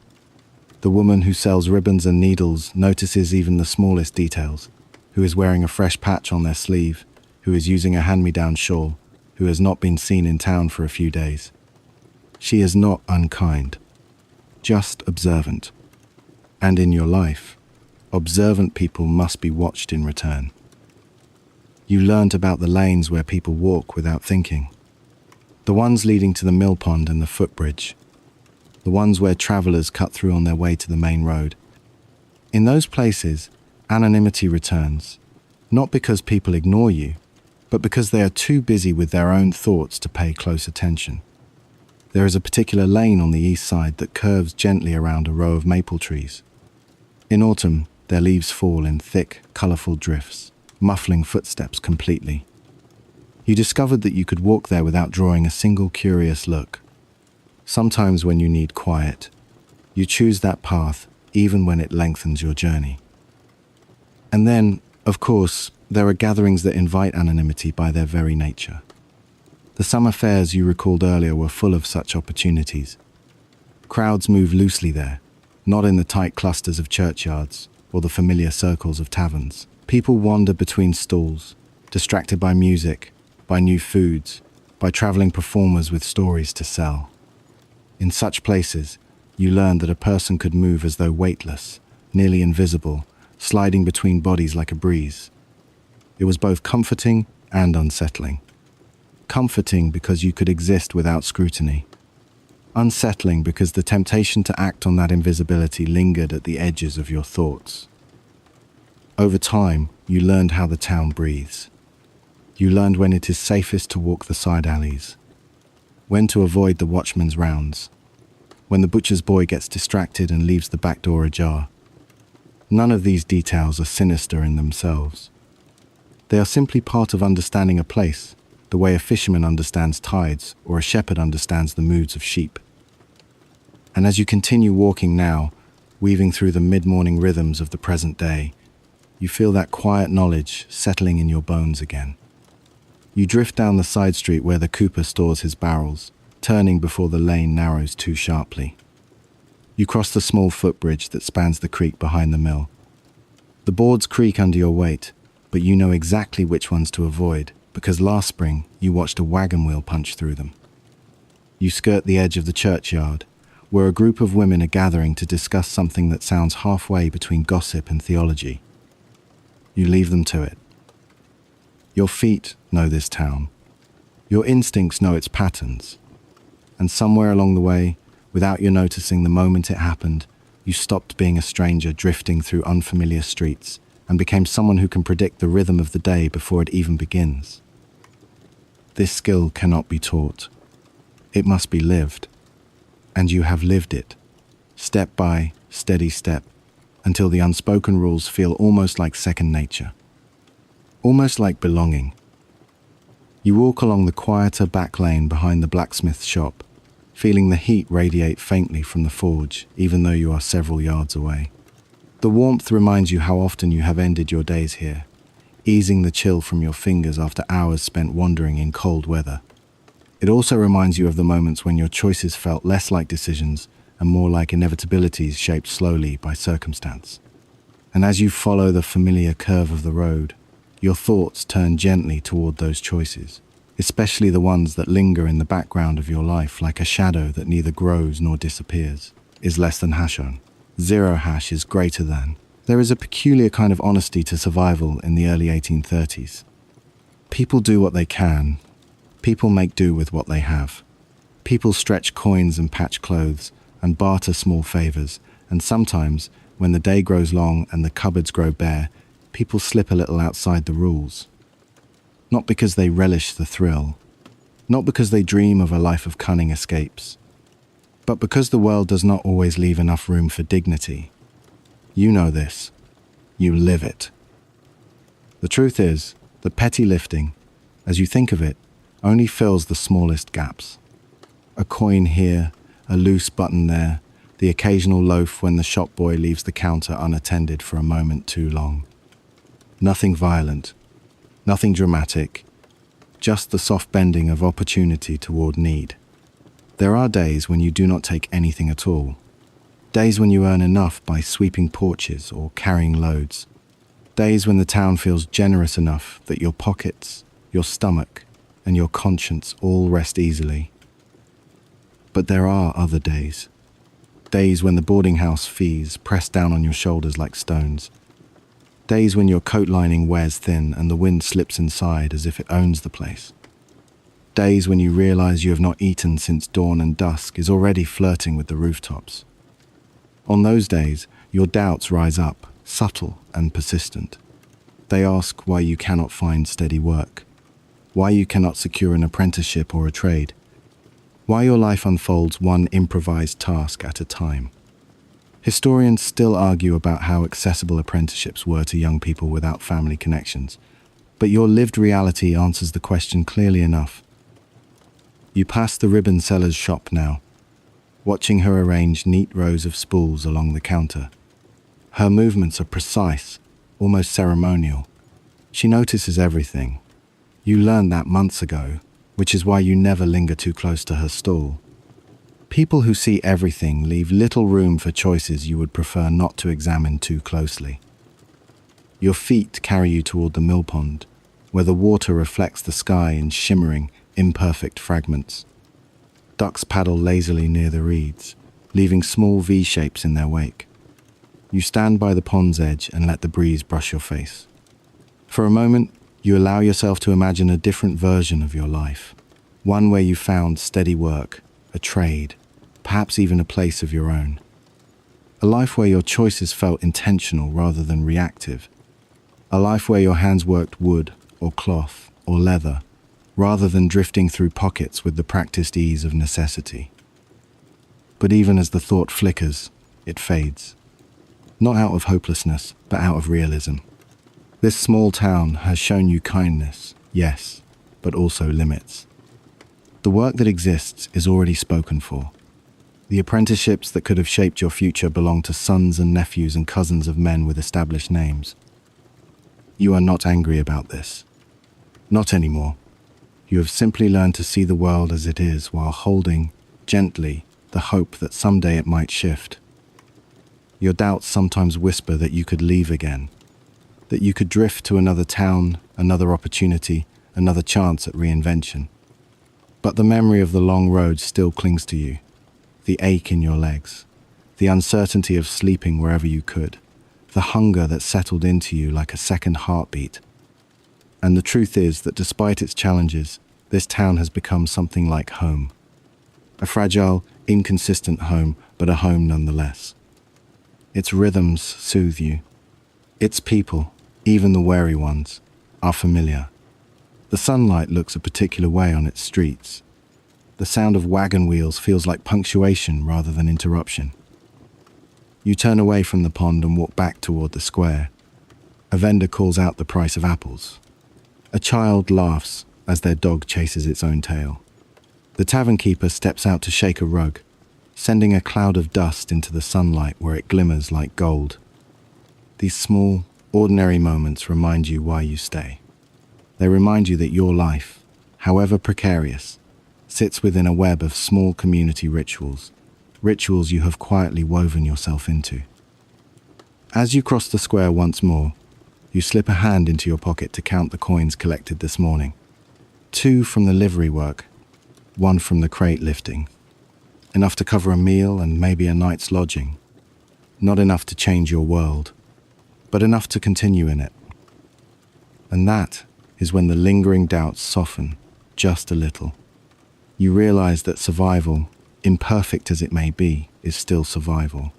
[SPEAKER 1] The woman who sells ribbons and needles notices even the smallest details, who is wearing a fresh patch on their sleeve, who is using a hand-me-down shawl, who has not been seen in town for a few days. She is not unkind, just observant. And in your life, observant people must be watched in return. You learned about the lanes where people walk without thinking. The ones leading to the Millpond and the footbridge. The ones where travellers cut through on their way to the main road. In those places, anonymity returns, not because people ignore you, but because they are too busy with their own thoughts to pay close attention. There is a particular lane on the east side that curves gently around a row of maple trees. In autumn, their leaves fall in thick, colourful drifts, muffling footsteps completely. You discovered that you could walk there without drawing a single curious look. Sometimes when you need quiet, you choose that path even when it lengthens your journey. And then, of course, there are gatherings that invite anonymity by their very nature. The summer fairs you recalled earlier were full of such opportunities. Crowds move loosely there, not in the tight clusters of churchyards or the familiar circles of taverns. People wander between stalls, distracted by music, by new foods, by travelling performers with stories to sell. In such places, you learned that a person could move as though weightless, nearly invisible, sliding between bodies like a breeze. It was both comforting and unsettling. Comforting because you could exist without scrutiny. Unsettling because the temptation to act on that invisibility lingered at the edges of your thoughts. Over time, you learned how the town breathes. You learned when it is safest to walk the side alleys, when to avoid the watchman's rounds, when the butcher's boy gets distracted and leaves the back door ajar. None of these details are sinister in themselves. They are simply part of understanding a place, the way a fisherman understands tides or a shepherd understands the moods of sheep. And as you continue walking now, weaving through the mid-morning rhythms of the present day, you feel that quiet knowledge settling in your bones again. You drift down the side street where the cooper stores his barrels, turning before the lane narrows too sharply. You cross the small footbridge that spans the creek behind the mill. The boards creak under your weight, but you know exactly which ones to avoid, because last spring you watched a wagon wheel punch through them. You skirt the edge of the churchyard, where a group of women are gathering to discuss something that sounds halfway between gossip and theology. You leave them to it. Your feet, know this town. Your instincts know its patterns. And somewhere along the way, without you noticing the moment it happened, you stopped being a stranger drifting through unfamiliar streets and became someone who can predict the rhythm of the day before it even begins. This skill cannot be taught. It must be lived. And you have lived it, step by steady step, until the unspoken rules feel almost like second nature. Almost like belonging. You walk along the quieter back lane behind the blacksmith's shop, feeling the heat radiate faintly from the forge, even though you are several yards away. The warmth reminds you how often you have ended your days here, easing the chill from your fingers after hours spent wandering in cold weather. It also reminds you of the moments when your choices felt less like decisions and more like inevitabilities shaped slowly by circumstance. And as you follow the familiar curve of the road, your thoughts turn gently toward those choices, especially the ones that linger in the background of your life like a shadow that neither grows nor disappears. Is less than hash on. Zero hash is greater than. There is a peculiar kind of honesty to survival in the early 1830s. People do what they can. People make do with what they have. People stretch coins and patch clothes and barter small favors, and sometimes, when the day grows long and the cupboards grow bare, people slip a little outside the rules. Not because they relish the thrill, not because they dream of a life of cunning escapes, but because the world does not always leave enough room for dignity. You know this. You live it. The truth is that petty lifting, as you think of it, only fills the smallest gaps. A coin here, a loose button there, the occasional loaf when the shop boy leaves the counter unattended for a moment too long. Nothing violent, nothing dramatic, just the soft bending of opportunity toward need. There are days when you do not take anything at all. Days when you earn enough by sweeping porches or carrying loads. Days when the town feels generous enough that your pockets, your stomach, and your conscience all rest easily. But there are other days. Days when the boarding house fees press down on your shoulders like stones. Days when your coat lining wears thin and the wind slips inside as if it owns the place. Days when you realize you have not eaten since dawn and dusk is already flirting with the rooftops. On those days, your doubts rise up, subtle and persistent. They ask why you cannot find steady work, why you cannot secure an apprenticeship or a trade, why your life unfolds one improvised task at a time. Historians still argue about how accessible apprenticeships were to young people without family connections, but your lived reality answers the question clearly enough. You pass the ribbon seller's shop now, watching her arrange neat rows of spools along the counter. Her movements are precise, almost ceremonial. She notices everything. You learned that months ago, which is why you never linger too close to her stall. People who see everything leave little room for choices you would prefer not to examine too closely. Your feet carry you toward the Millpond, where the water reflects the sky in shimmering, imperfect fragments. Ducks paddle lazily near the reeds, leaving small V-shapes in their wake. You stand by the pond's edge and let the breeze brush your face. For a moment, you allow yourself to imagine a different version of your life, one where you found steady work, a trade, perhaps even a place of your own. A life where your choices felt intentional rather than reactive. A life where your hands worked wood or cloth or leather, rather than drifting through pockets with the practiced ease of necessity. But even as the thought flickers, it fades. Not out of hopelessness, but out of realism. This small town has shown you kindness, yes, but also limits. The work that exists is already spoken for. The apprenticeships that could have shaped your future belong to sons and nephews and cousins of men with established names. You are not angry about this. Not anymore. You have simply learned to see the world as it is while holding, gently, the hope that someday it might shift. Your doubts sometimes whisper that you could leave again, that you could drift to another town, another opportunity, another chance at reinvention. But the memory of the long road still clings to you, the ache in your legs, the uncertainty of sleeping wherever you could, the hunger that settled into you like a second heartbeat. And the truth is that despite its challenges, this town has become something like home. A fragile, inconsistent home, but a home nonetheless. Its rhythms soothe you. Its people, even the wary ones, are familiar. The sunlight looks a particular way on its streets. The sound of wagon wheels feels like punctuation rather than interruption. You turn away from the pond and walk back toward the square. A vendor calls out the price of apples. A child laughs as their dog chases its own tail. The tavern keeper steps out to shake a rug, sending a cloud of dust into the sunlight where it glimmers like gold. These small, ordinary moments remind you why you stay. They remind you that your life, however precarious, sits within a web of small community rituals you have quietly woven yourself into. As you cross the square once more, you slip a hand into your pocket to count the coins collected this morning. 2 from the livery work, 1 from the crate lifting. Enough to cover a meal and maybe a night's lodging. Not enough to change your world, but enough to continue in it. And that is when the lingering doubts soften just a little. You realize that survival, imperfect as it may be, is still survival.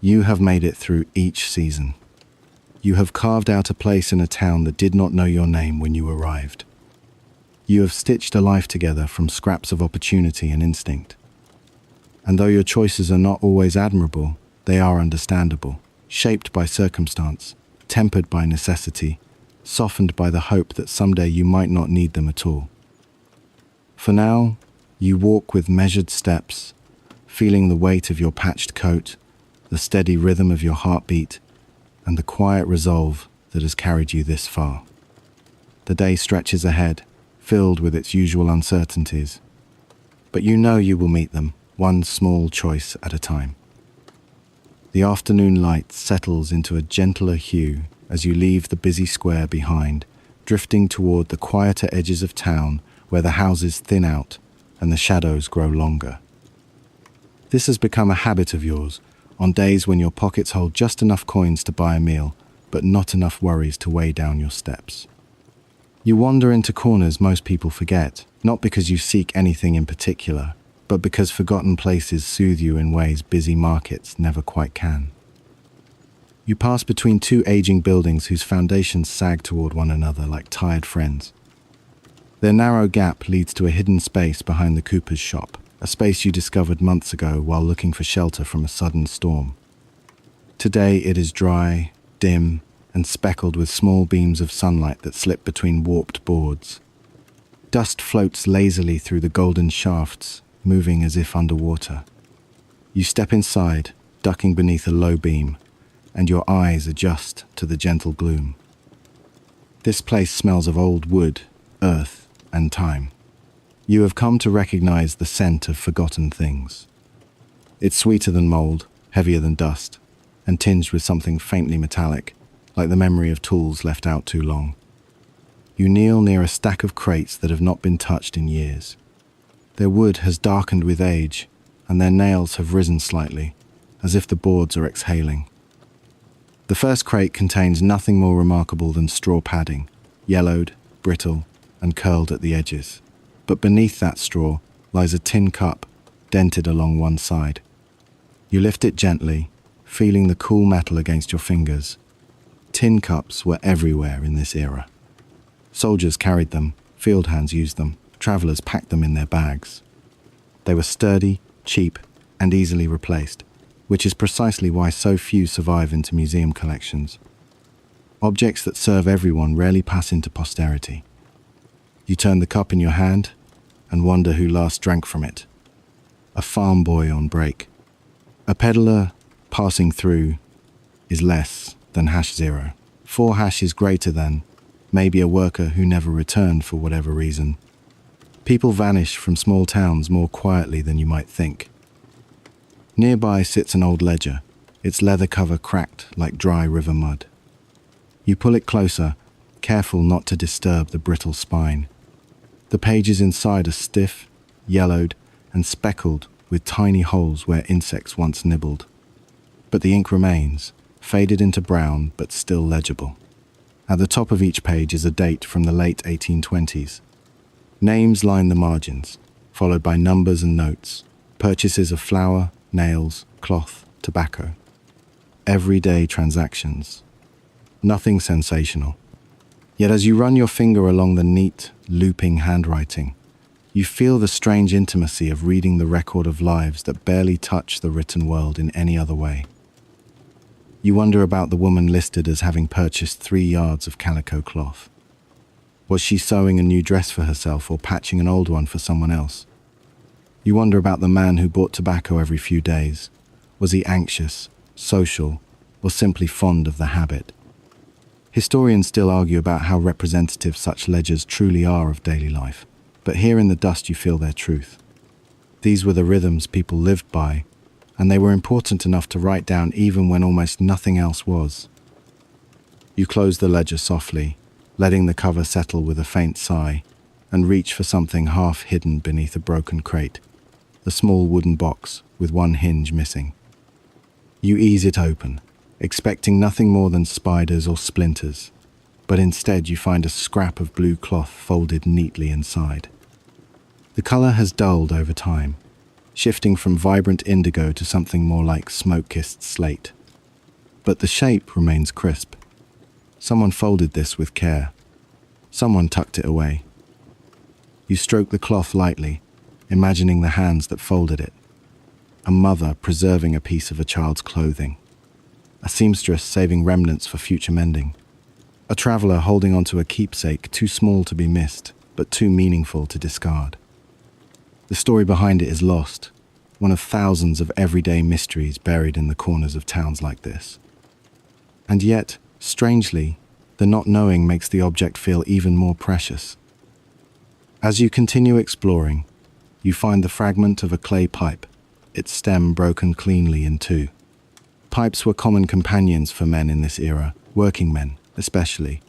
[SPEAKER 1] You have made it through each season. You have carved out a place in a town that did not know your name when you arrived. You have stitched a life together from scraps of opportunity and instinct. And though your choices are not always admirable, they are understandable, shaped by circumstance, tempered by necessity, softened by the hope that someday you might not need them at all. For now, you walk with measured steps, feeling the weight of your patched coat, the steady rhythm of your heartbeat, and the quiet resolve that has carried you this far. The day stretches ahead, filled with its usual uncertainties, but you know you will meet them, one small choice at a time. The afternoon light settles into a gentler hue as you leave the busy square behind, drifting toward the quieter edges of town where the houses thin out and the shadows grow longer. This has become a habit of yours, on days when your pockets hold just enough coins to buy a meal, but not enough worries to weigh down your steps. You wander into corners most people forget, not because you seek anything in particular, but because forgotten places soothe you in ways busy markets never quite can. You pass between 2 aging buildings whose foundations sag toward one another like tired friends. Their narrow gap leads to a hidden space behind the cooper's shop, a space you discovered months ago while looking for shelter from a sudden storm. Today it is dry, dim, and speckled with small beams of sunlight that slip between warped boards. Dust floats lazily through the golden shafts, moving as if underwater. You step inside, ducking beneath a low beam, and your eyes adjust to the gentle gloom. This place smells of old wood, earth, and time. You have come to recognize the scent of forgotten things. It's sweeter than mold, heavier than dust, and tinged with something faintly metallic, like the memory of tools left out too long. You kneel near a stack of crates that have not been touched in years. Their wood has darkened with age, and their nails have risen slightly, as if the boards are exhaling. The first crate contains nothing more remarkable than straw padding, yellowed, brittle, and curled at the edges. But beneath that straw lies a tin cup, dented along one side. You lift it gently, feeling the cool metal against your fingers. Tin cups were everywhere in this era. Soldiers carried them, field hands used them, travelers packed them in their bags. They were sturdy, cheap, and easily replaced, which is precisely why so few survive into museum collections. Objects that serve everyone rarely pass into posterity. You turn the cup in your hand and wonder who last drank from it. A farm boy on break. A peddler passing through is less than #0. 4 hashes greater than, maybe a worker who never returned for whatever reason. People vanish from small towns more quietly than you might think. Nearby sits an old ledger, its leather cover cracked like dry river mud. You pull it closer, careful not to disturb the brittle spine. The pages inside are stiff, yellowed, and speckled with tiny holes where insects once nibbled. But the ink remains, faded into brown but still legible. At the top of each page is a date from the late 1820s. Names line the margins, followed by numbers and notes, purchases of flour, nails, cloth, tobacco. Everyday transactions. Nothing sensational. Yet as you run your finger along the neat, looping handwriting, you feel the strange intimacy of reading the record of lives that barely touch the written world in any other way. You wonder about the woman listed as having purchased 3 yards of calico cloth. Was she sewing a new dress for herself or patching an old one for someone else? You wonder about the man who bought tobacco every few days. Was he anxious, social, or simply fond of the habit? Historians still argue about how representative such ledgers truly are of daily life, but here in the dust you feel their truth. These were the rhythms people lived by, and they were important enough to write down even when almost nothing else was. You close the ledger softly, letting the cover settle with a faint sigh, and reach for something half hidden beneath a broken crate, a small wooden box with one hinge missing. You ease it open, expecting nothing more than spiders or splinters, but instead you find a scrap of blue cloth folded neatly inside. The color has dulled over time, shifting from vibrant indigo to something more like smoke-kissed slate. But the shape remains crisp. Someone folded this with care. Someone tucked it away. You stroke the cloth lightly, imagining the hands that folded it. A mother preserving a piece of a child's clothing. A seamstress saving remnants for future mending. A traveler holding onto a keepsake too small to be missed, but too meaningful to discard. The story behind it is lost, one of thousands of everyday mysteries buried in the corners of towns like this. And yet, strangely, the not knowing makes the object feel even more precious. As you continue exploring, you find the fragment of a clay pipe, its stem broken cleanly in two. Pipes were common companions for men in this era, working men especially.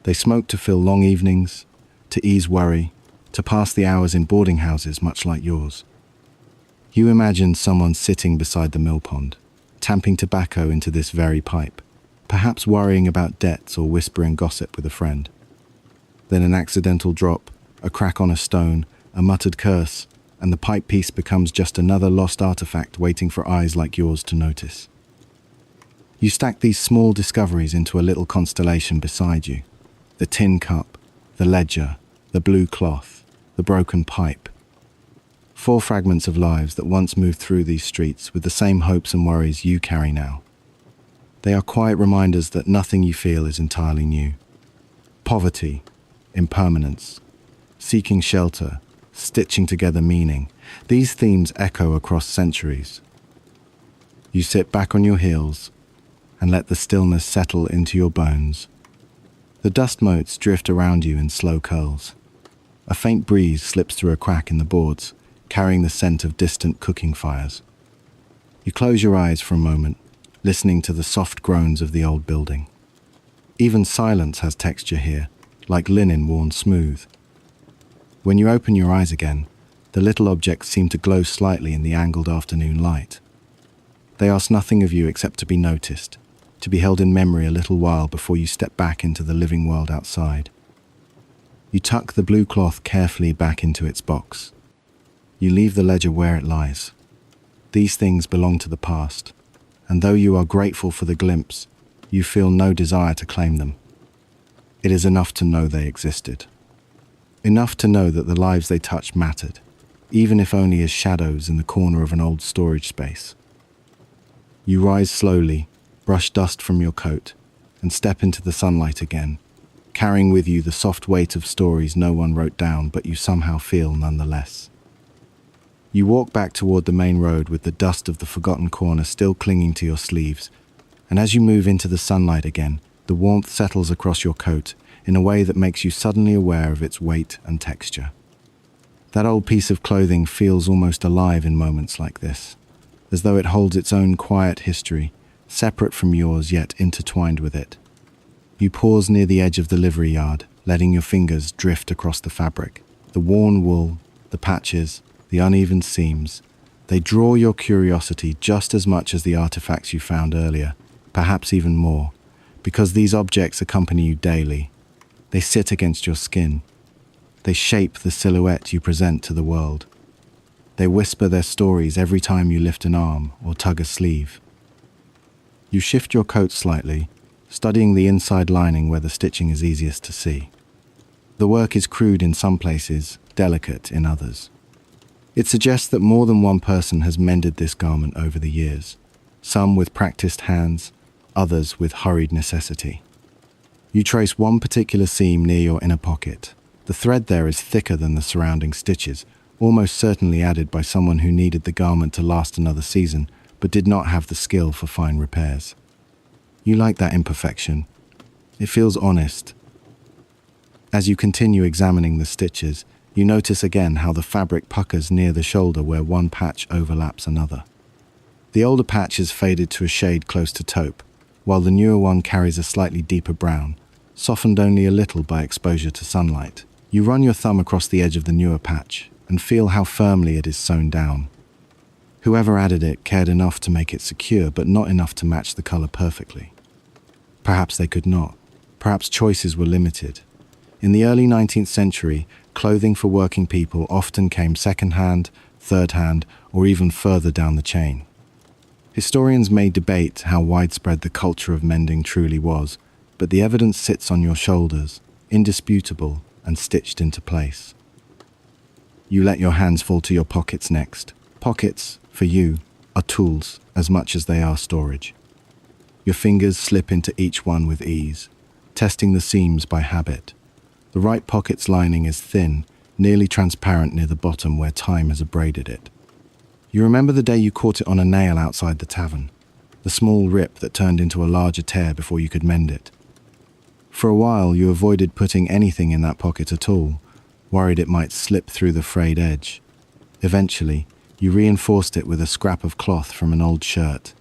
[SPEAKER 1] They smoked to fill long evenings, to ease worry, to pass the hours in boarding houses much like yours. You imagine someone sitting beside the millpond, tamping tobacco into this very pipe, perhaps worrying about debts or whispering gossip with a friend. Then an accidental drop, a crack on a stone, a muttered curse, and the pipe piece becomes just another lost artifact waiting for eyes like yours to notice. You stack these small discoveries into a little constellation beside you. The tin cup, the ledger, the blue cloth, the broken pipe. 4 fragments of lives that once moved through these streets with the same hopes and worries you carry now. They are quiet reminders that nothing you feel is entirely new. Poverty, impermanence, seeking shelter, stitching together meaning. These themes echo across centuries. You sit back on your heels and let the stillness settle into your bones. The dust motes drift around you in slow curls. A faint breeze slips through a crack in the boards, carrying the scent of distant cooking fires. You close your eyes for a moment, listening to the soft groans of the old building. Even silence has texture here, like linen worn smooth. When you open your eyes again, the little objects seem to glow slightly in the angled afternoon light. They ask nothing of you except to be noticed, to be held in memory a little while before you step back into the living world outside. You tuck the blue cloth carefully back into its box. You leave the ledger where it lies. These things belong to the past, and though you are grateful for the glimpse, you feel no desire to claim them. It is enough to know they existed. Enough to know that the lives they touched mattered, even if only as shadows in the corner of an old storage space. You rise slowly, brush dust from your coat, and step into the sunlight again, carrying with you the soft weight of stories no one wrote down but you somehow feel nonetheless. You walk back toward the main road with the dust of the forgotten corner still clinging to your sleeves, and as you move into the sunlight again, the warmth settles across your coat in a way that makes you suddenly aware of its weight and texture. That old piece of clothing feels almost alive in moments like this, as though it holds its own quiet history, separate from yours yet intertwined with it. You pause near the edge of the livery yard, letting your fingers drift across the fabric. The worn wool, the patches, the uneven seams. They draw your curiosity just as much as the artifacts you found earlier, perhaps even more, because these objects accompany you daily. They sit against your skin. They shape the silhouette you present to the world. They whisper their stories every time you lift an arm or tug a sleeve. You shift your coat slightly, studying the inside lining where the stitching is easiest to see. The work is crude in some places, delicate in others. It suggests that more than one person has mended this garment over the years, some with practiced hands, others with hurried necessity. You trace one particular seam near your inner pocket. The thread there is thicker than the surrounding stitches, almost certainly added by someone who needed the garment to last another season, but did not have the skill for fine repairs. You like that imperfection. It feels honest. As you continue examining the stitches, you notice again how the fabric puckers near the shoulder where one patch overlaps another. The older patch is faded to a shade close to taupe, while the newer one carries a slightly deeper brown, softened only a little by exposure to sunlight. You run your thumb across the edge of the newer patch and feel how firmly it is sewn down. Whoever added it cared enough to make it secure, but not enough to match the color perfectly. Perhaps they could not. Perhaps choices were limited. In the early 19th century, clothing for working people often came second-hand, third-hand, or even further down the chain. Historians may debate how widespread the culture of mending truly was, but the evidence sits on your shoulders, indisputable and stitched into place. You let your hands fall to your pockets next. Pockets, for you, are tools as much as they are storage. Your fingers slip into each one with ease, testing the seams by habit. The right pocket's lining is thin, nearly transparent near the bottom where time has abraded it. You remember the day you caught it on a nail outside the tavern, the small rip that turned into a larger tear before you could mend it. For a while you avoided putting anything in that pocket at all, worried it might slip through the frayed edge. Eventually, you reinforced it with a scrap of cloth from an old shirt.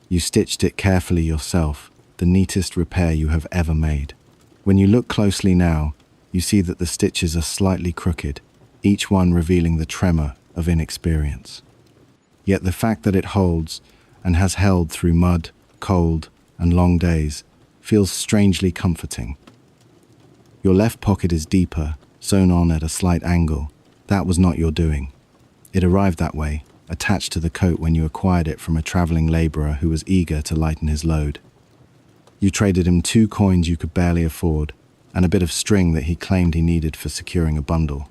[SPEAKER 1] You stitched it carefully yourself, the neatest repair you have ever made. When you look closely now, you see that the stitches are slightly crooked, each one revealing the tremor of inexperience. Yet the fact that it holds, and has held through mud, cold, and long days, feels strangely comforting. Your left pocket is deeper, sewn on at a slight angle. That was not your doing. It arrived that way, attached to the coat when you acquired it from a traveling laborer who was eager to lighten his load. You traded him 2 coins you could barely afford, and a bit of string that he claimed he needed for securing a bundle.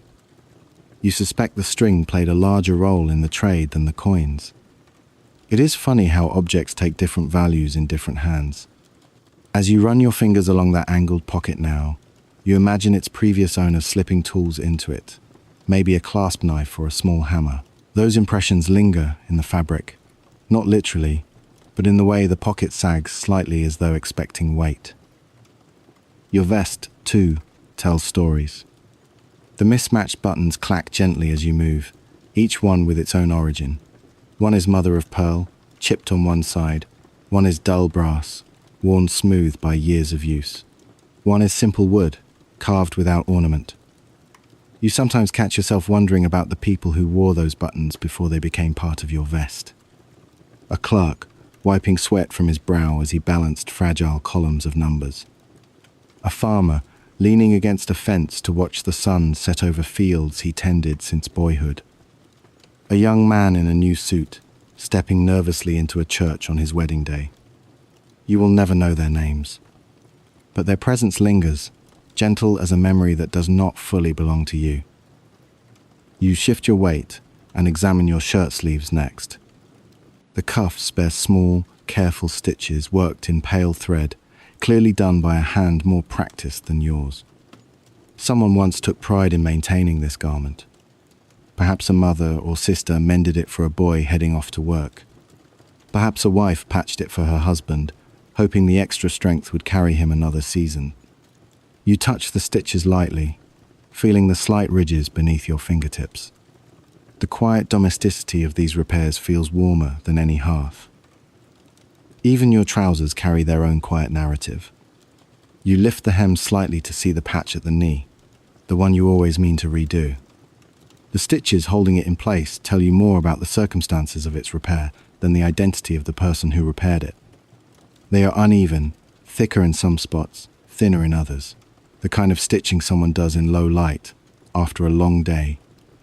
[SPEAKER 1] You suspect the string played a larger role in the trade than the coins. It is funny how objects take different values in different hands. As you run your fingers along that angled pocket now, you imagine its previous owner slipping tools into it, maybe a clasp knife or a small hammer. Those impressions linger in the fabric, not literally, but in the way the pocket sags slightly as though expecting weight. Your vest, too, tells stories. The mismatched buttons clack gently as you move, each one with its own origin. One is mother of pearl, chipped on one side. One is dull brass, worn smooth by years of use. One is simple wood, carved without ornament. You sometimes catch yourself wondering about the people who wore those buttons before they became part of your vest. A clerk, wiping sweat from his brow as he balanced fragile columns of numbers. A farmer, leaning against a fence to watch the sun set over fields he tended since boyhood. A young man in a new suit, stepping nervously into a church on his wedding day. You will never know their names, but their presence lingers, gentle as a memory that does not fully belong to you. You shift your weight and examine your shirt sleeves next. The cuffs bear small, careful stitches worked in pale thread, clearly done by a hand more practiced than yours. Someone once took pride in maintaining this garment. Perhaps a mother or sister mended it for a boy heading off to work. Perhaps a wife patched it for her husband, hoping the extra strength would carry him another season. You touch the stitches lightly, feeling the slight ridges beneath your fingertips. The quiet domesticity of these repairs feels warmer than any hearth. Even your trousers carry their own quiet narrative. You lift the hem slightly to see the patch at the knee, the one you always mean to redo. The stitches holding it in place tell you more about the circumstances of its repair than the identity of the person who repaired it. They are uneven, thicker in some spots, thinner in others. The kind of stitching someone does in low light, after a long day,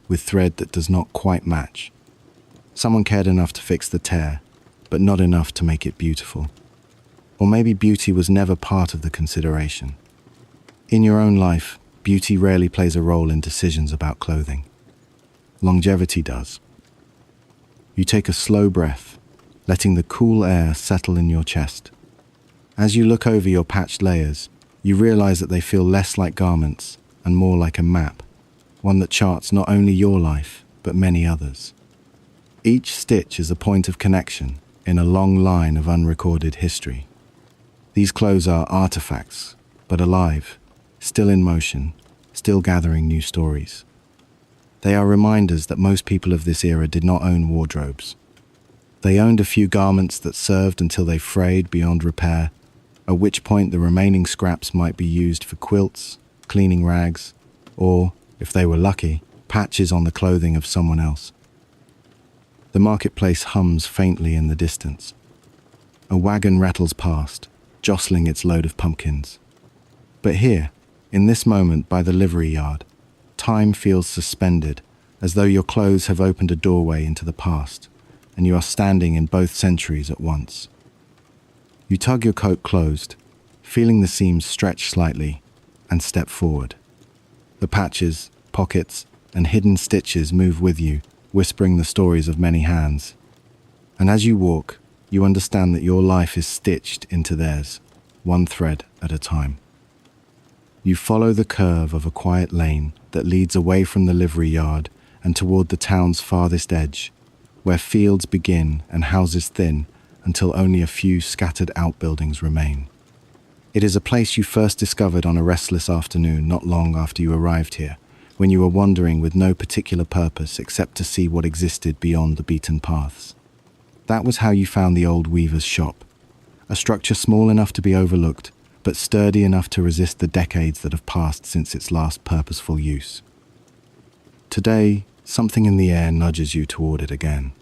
[SPEAKER 1] with thread that does not quite match. Someone cared enough to fix the tear, but not enough to make it beautiful. Or maybe beauty was never part of the consideration. In your own life, beauty rarely plays a role in decisions about clothing. Longevity does. You take a slow breath, letting the cool air settle in your chest. As you look over your patched layers, you realize that they feel less like garments and more like a map, one that charts not only your life, but many others. Each stitch is a point of connection in a long line of unrecorded history. These clothes are artifacts, but alive, still in motion, still gathering new stories. They are reminders that most people of this era did not own wardrobes. They owned a few garments that served until they frayed beyond repair, at which point the remaining scraps might be used for quilts, cleaning rags, or, if they were lucky, patches on the clothing of someone else. The marketplace hums faintly in the distance. A wagon rattles past, jostling its load of pumpkins. But here, in this moment by the livery yard, time feels suspended, as though your clothes have opened a doorway into the past, and you are standing in both centuries at once. You tug your coat closed, feeling the seams stretch slightly, and step forward. The patches, pockets, and hidden stitches move with you, whispering the stories of many hands. And as you walk, you understand that your life is stitched into theirs, one thread at a time. You follow the curve of a quiet lane that leads away from the livery yard and toward the town's farthest edge, where fields begin and houses thin until only a few scattered outbuildings remain. It is a place you first discovered on a restless afternoon not long after you arrived here, when you were wandering with no particular purpose except to see what existed beyond the beaten paths. That was how you found the old weaver's shop, a structure small enough to be overlooked, but sturdy enough to resist the decades that have passed since its last purposeful use. Today, something in the air nudges you toward it again.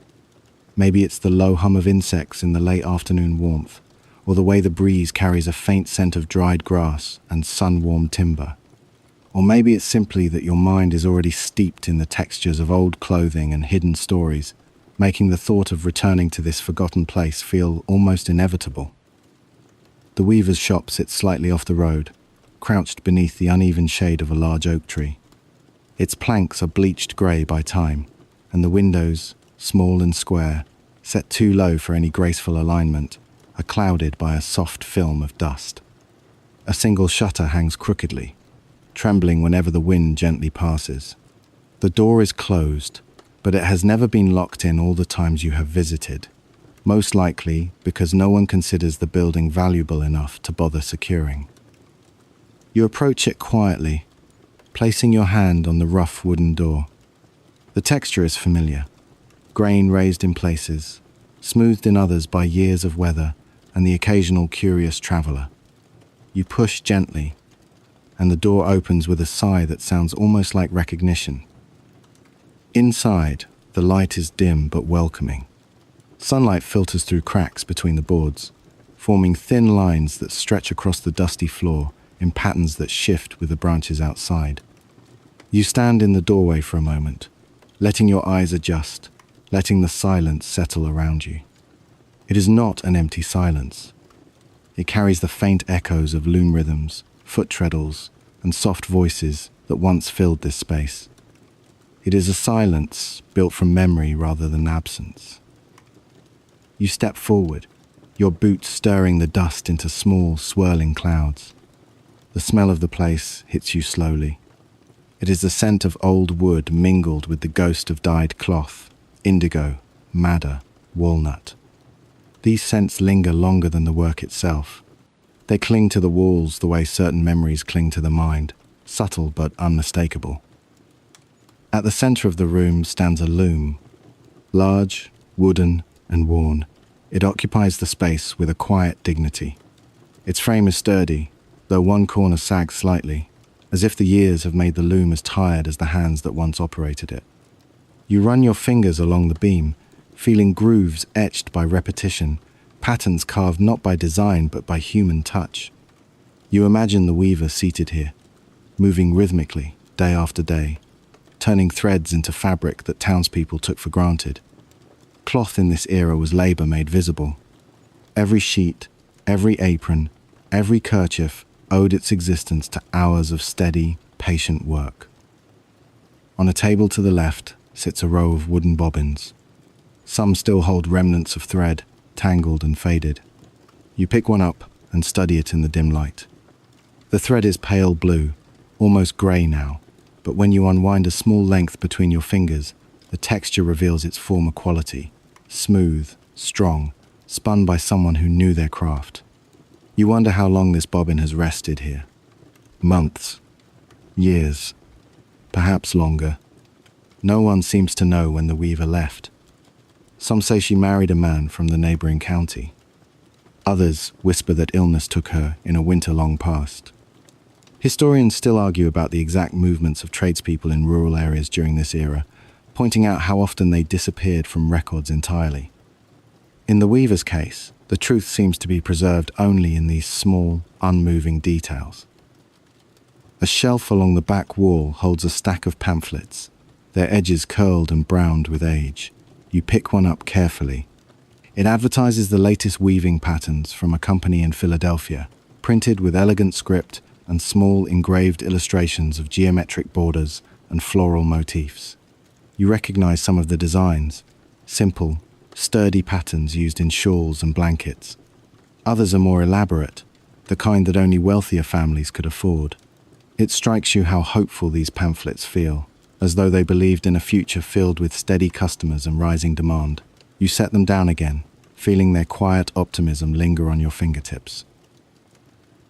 [SPEAKER 1] Maybe it's the low hum of insects in the late afternoon warmth, or the way the breeze carries a faint scent of dried grass and sun-warmed timber. Or maybe it's simply that your mind is already steeped in the textures of old clothing and hidden stories, making the thought of returning to this forgotten place feel almost inevitable. The weaver's shop sits slightly off the road, crouched beneath the uneven shade of a large oak tree. Its planks are bleached grey by time, and the windows, small and square, set too low for any graceful alignment, are clouded by a soft film of dust. A single shutter hangs crookedly, trembling whenever the wind gently passes. The door is closed, but it has never been locked in all the times you have visited, most likely because no one considers the building valuable enough to bother securing. You approach it quietly, placing your hand on the rough wooden door. The texture is familiar, grain raised in places, smoothed in others by years of weather and the occasional curious traveller. You push gently, and the door opens with a sigh that sounds almost like recognition. Inside, the light is dim but welcoming. Sunlight filters through cracks between the boards, forming thin lines that stretch across the dusty floor in patterns that shift with the branches outside. You stand in the doorway for a moment, letting your eyes adjust, letting the silence settle around you. It is not an empty silence. It carries the faint echoes of loom rhythms, foot treadles, and soft voices that once filled this space. It is a silence built from memory rather than absence. You step forward, your boots stirring the dust into small, swirling clouds. The smell of the place hits you slowly. It is the scent of old wood mingled with the ghost of dyed cloth, indigo, madder, walnut. These scents linger longer than the work itself. They cling to the walls the way certain memories cling to the mind, subtle but unmistakable. At the center of the room stands a loom. Large, wooden, and worn, it occupies the space with a quiet dignity. Its frame is sturdy, though one corner sags slightly, as if the years have made the loom as tired as the hands that once operated it. You run your fingers along the beam, feeling grooves etched by repetition, patterns carved not by design but by human touch. You imagine the weaver seated here, moving rhythmically, day after day, turning threads into fabric that townspeople took for granted. Cloth in this era was labor made visible. Every sheet, every apron, every kerchief owed its existence to hours of steady, patient work. On a table to the left sits a row of wooden bobbins. Some still hold remnants of thread, tangled and faded. You pick one up and study it in the dim light. The thread is pale blue, almost grey now, but when you unwind a small length between your fingers, the texture reveals its former quality, smooth, strong, spun by someone who knew their craft. You wonder how long this bobbin has rested here. Months, years, perhaps longer. No one seems to know when the weaver left. Some say she married a man from the neighbouring county. Others whisper that illness took her in a winter long past. Historians still argue about the exact movements of tradespeople in rural areas during this era, pointing out how often they disappeared from records entirely. In the weaver's case, the truth seems to be preserved only in these small, unmoving details. A shelf along the back wall holds a stack of pamphlets, their edges curled and browned with age. You pick one up carefully. It advertises the latest weaving patterns from a company in Philadelphia, printed with elegant script and small engraved illustrations of geometric borders and floral motifs. You recognize some of the designs, simple, sturdy patterns used in shawls and blankets. Others are more elaborate, the kind that only wealthier families could afford. It strikes you how hopeful these pamphlets feel, as though they believed in a future filled with steady customers and rising demand. You set them down again, feeling their quiet optimism linger on your fingertips.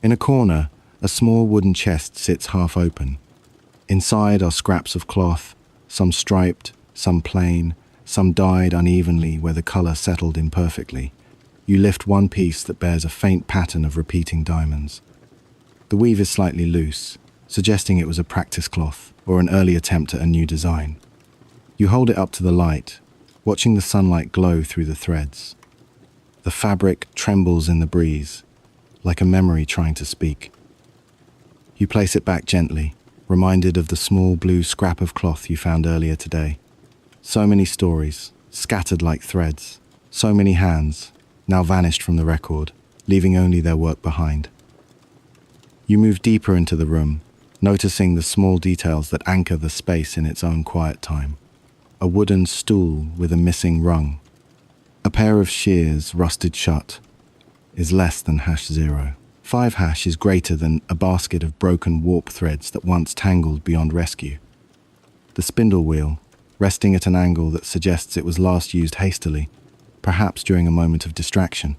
[SPEAKER 1] In a corner, a small wooden chest sits half open. Inside are scraps of cloth, some striped, some plain, some dyed unevenly where the colour settled imperfectly. You lift one piece that bears a faint pattern of repeating diamonds. The weave is slightly loose, suggesting it was a practice cloth or an early attempt at a new design. You hold it up to the light, watching the sunlight glow through the threads. The fabric trembles in the breeze, like a memory trying to speak. You place it back gently, reminded of the small blue scrap of cloth you found earlier today. So many stories, scattered like threads. So many hands, now vanished from the record, leaving only their work behind. You move deeper into the room, noticing the small details that anchor the space in its own quiet time. A wooden stool with a missing rung. A pair of shears rusted shut is less than #0. 5# is greater than a basket of broken warp threads that once tangled beyond rescue. The spindle wheel, resting at an angle that suggests it was last used hastily, perhaps during a moment of distraction.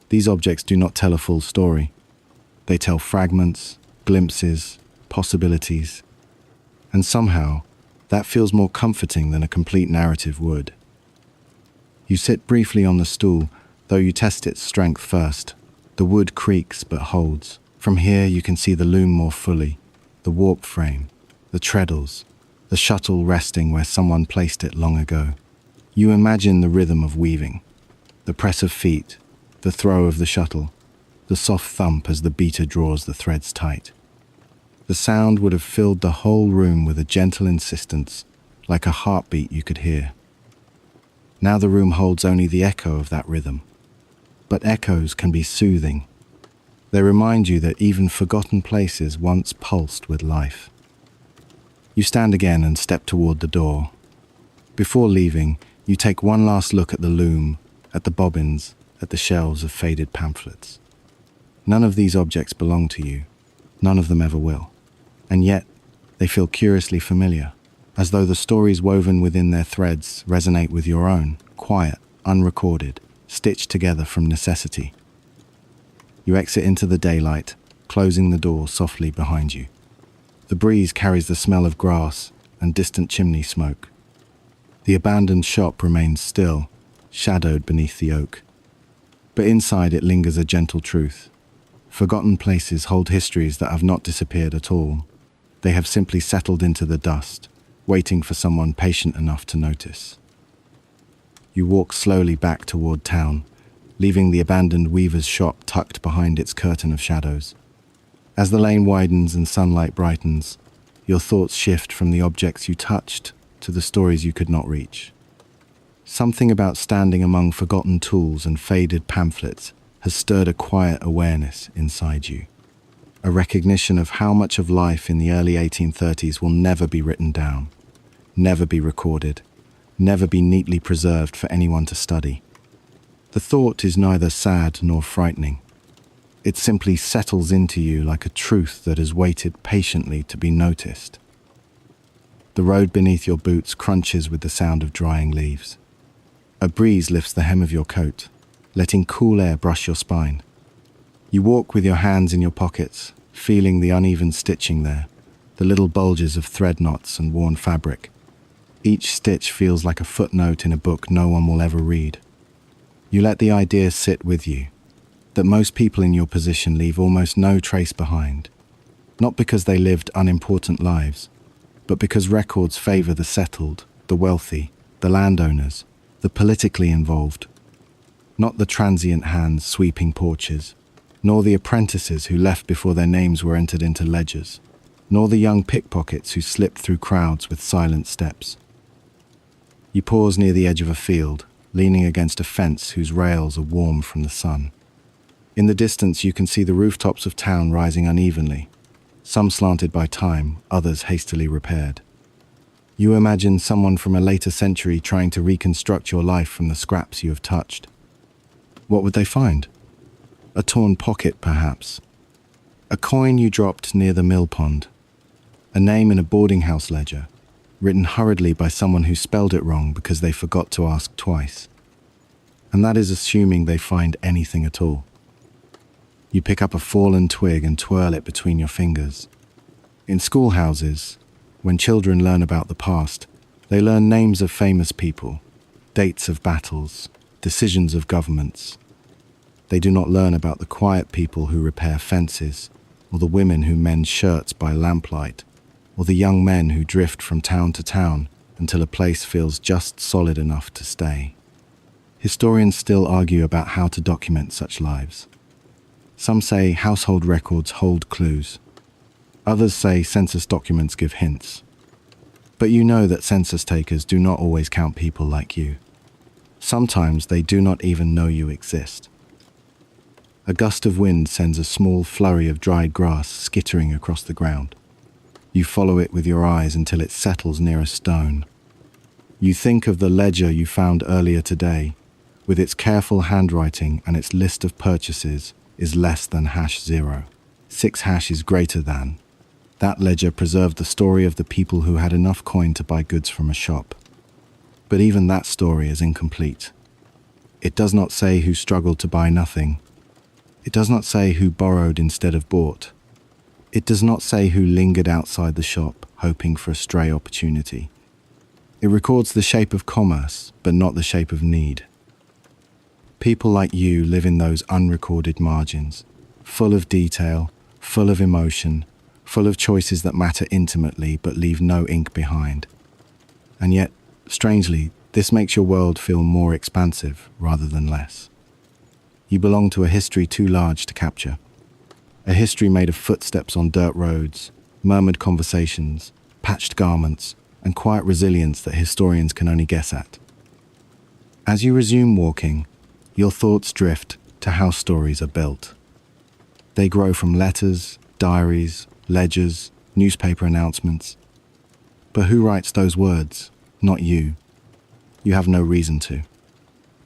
[SPEAKER 1] These objects do not tell a full story. They tell fragments, glimpses, possibilities, and somehow that feels more comforting than a complete narrative would. You sit briefly on the stool, though you test its strength first. The wood creaks but holds. From here you can see the loom more fully, the warp frame, the treadles, the shuttle resting where someone placed it long ago. You imagine the rhythm of weaving, the press of feet, the throw of the shuttle, the soft thump as the beater draws the threads tight. The sound would have filled the whole room with a gentle insistence, like a heartbeat you could hear. Now the room holds only the echo of that rhythm. But echoes can be soothing. They remind you that even forgotten places once pulsed with life. You stand again and step toward the door. Before leaving, you take one last look at the loom, at the bobbins, at the shelves of faded pamphlets. None of these objects belong to you. None of them ever will. And yet, they feel curiously familiar, as though the stories woven within their threads resonate with your own, quiet, unrecorded, stitched together from necessity. You exit into the daylight, closing the door softly behind you. The breeze carries the smell of grass and distant chimney smoke. The abandoned shop remains still, shadowed beneath the oak. But inside it lingers a gentle truth. Forgotten places hold histories that have not disappeared at all. They have simply settled into the dust, waiting for someone patient enough to notice. You walk slowly back toward town, leaving the abandoned weaver's shop tucked behind its curtain of shadows. As the lane widens and sunlight brightens, your thoughts shift from the objects you touched to the stories you could not reach. Something about standing among forgotten tools and faded pamphlets has stirred a quiet awareness inside you. A recognition of how much of life in the early 1830s will never be written down, never be recorded, never be neatly preserved for anyone to study. The thought is neither sad nor frightening. It simply settles into you like a truth that has waited patiently to be noticed. The road beneath your boots crunches with the sound of drying leaves. A breeze lifts the hem of your coat, letting cool air brush your spine. You walk with your hands in your pockets, feeling the uneven stitching there, the little bulges of thread knots and worn fabric. Each stitch feels like a footnote in a book no one will ever read. You let the idea sit with you, that most people in your position leave almost no trace behind, not because they lived unimportant lives, but because records favor the settled, the wealthy, the landowners, the politically involved, not the transient hands sweeping porches, nor the apprentices who left before their names were entered into ledgers, nor the young pickpockets who slipped through crowds with silent steps. You pause near the edge of a field, leaning against a fence whose rails are warm from the sun. In the distance you can see the rooftops of town rising unevenly, some slanted by time, others hastily repaired. You imagine someone from a later century trying to reconstruct your life from the scraps you have touched. What would they find? A torn pocket, perhaps. A coin you dropped near the Millpond. A name in a boardinghouse ledger, written hurriedly by someone who spelled it wrong because they forgot to ask twice. And that is assuming they find anything at all. You pick up a fallen twig and twirl it between your fingers. In schoolhouses, when children learn about the past, they learn names of famous people, dates of battles, decisions of governments. They do not learn about the quiet people who repair fences, or the women who mend shirts by lamplight, or the young men who drift from town to town until a place feels just solid enough to stay. Historians still argue about how to document such lives. Some say household records hold clues. Others say census documents give hints. But you know that census takers do not always count people like you. Sometimes they do not even know you exist. A gust of wind sends a small flurry of dried grass skittering across the ground. You follow it with your eyes until it settles near a stone. You think of the ledger you found earlier today, with its careful handwriting and its list of purchases is less than #0. 6# is greater than. That ledger preserved the story of the people who had enough coin to buy goods from a shop. But even that story is incomplete. It does not say who struggled to buy nothing. It does not say who borrowed instead of bought. It does not say who lingered outside the shop, hoping for a stray opportunity. It records the shape of commerce, but not the shape of need. People like you live in those unrecorded margins, full of detail, full of emotion, full of choices that matter intimately but leave no ink behind. And yet, strangely, this makes your world feel more expansive rather than less. You belong to a history too large to capture. A history made of footsteps on dirt roads, murmured conversations, patched garments, and quiet resilience that historians can only guess at. As you resume walking, your thoughts drift to how stories are built. They grow from letters, diaries, ledgers, newspaper announcements. But who writes those words? Not you. You have no reason to.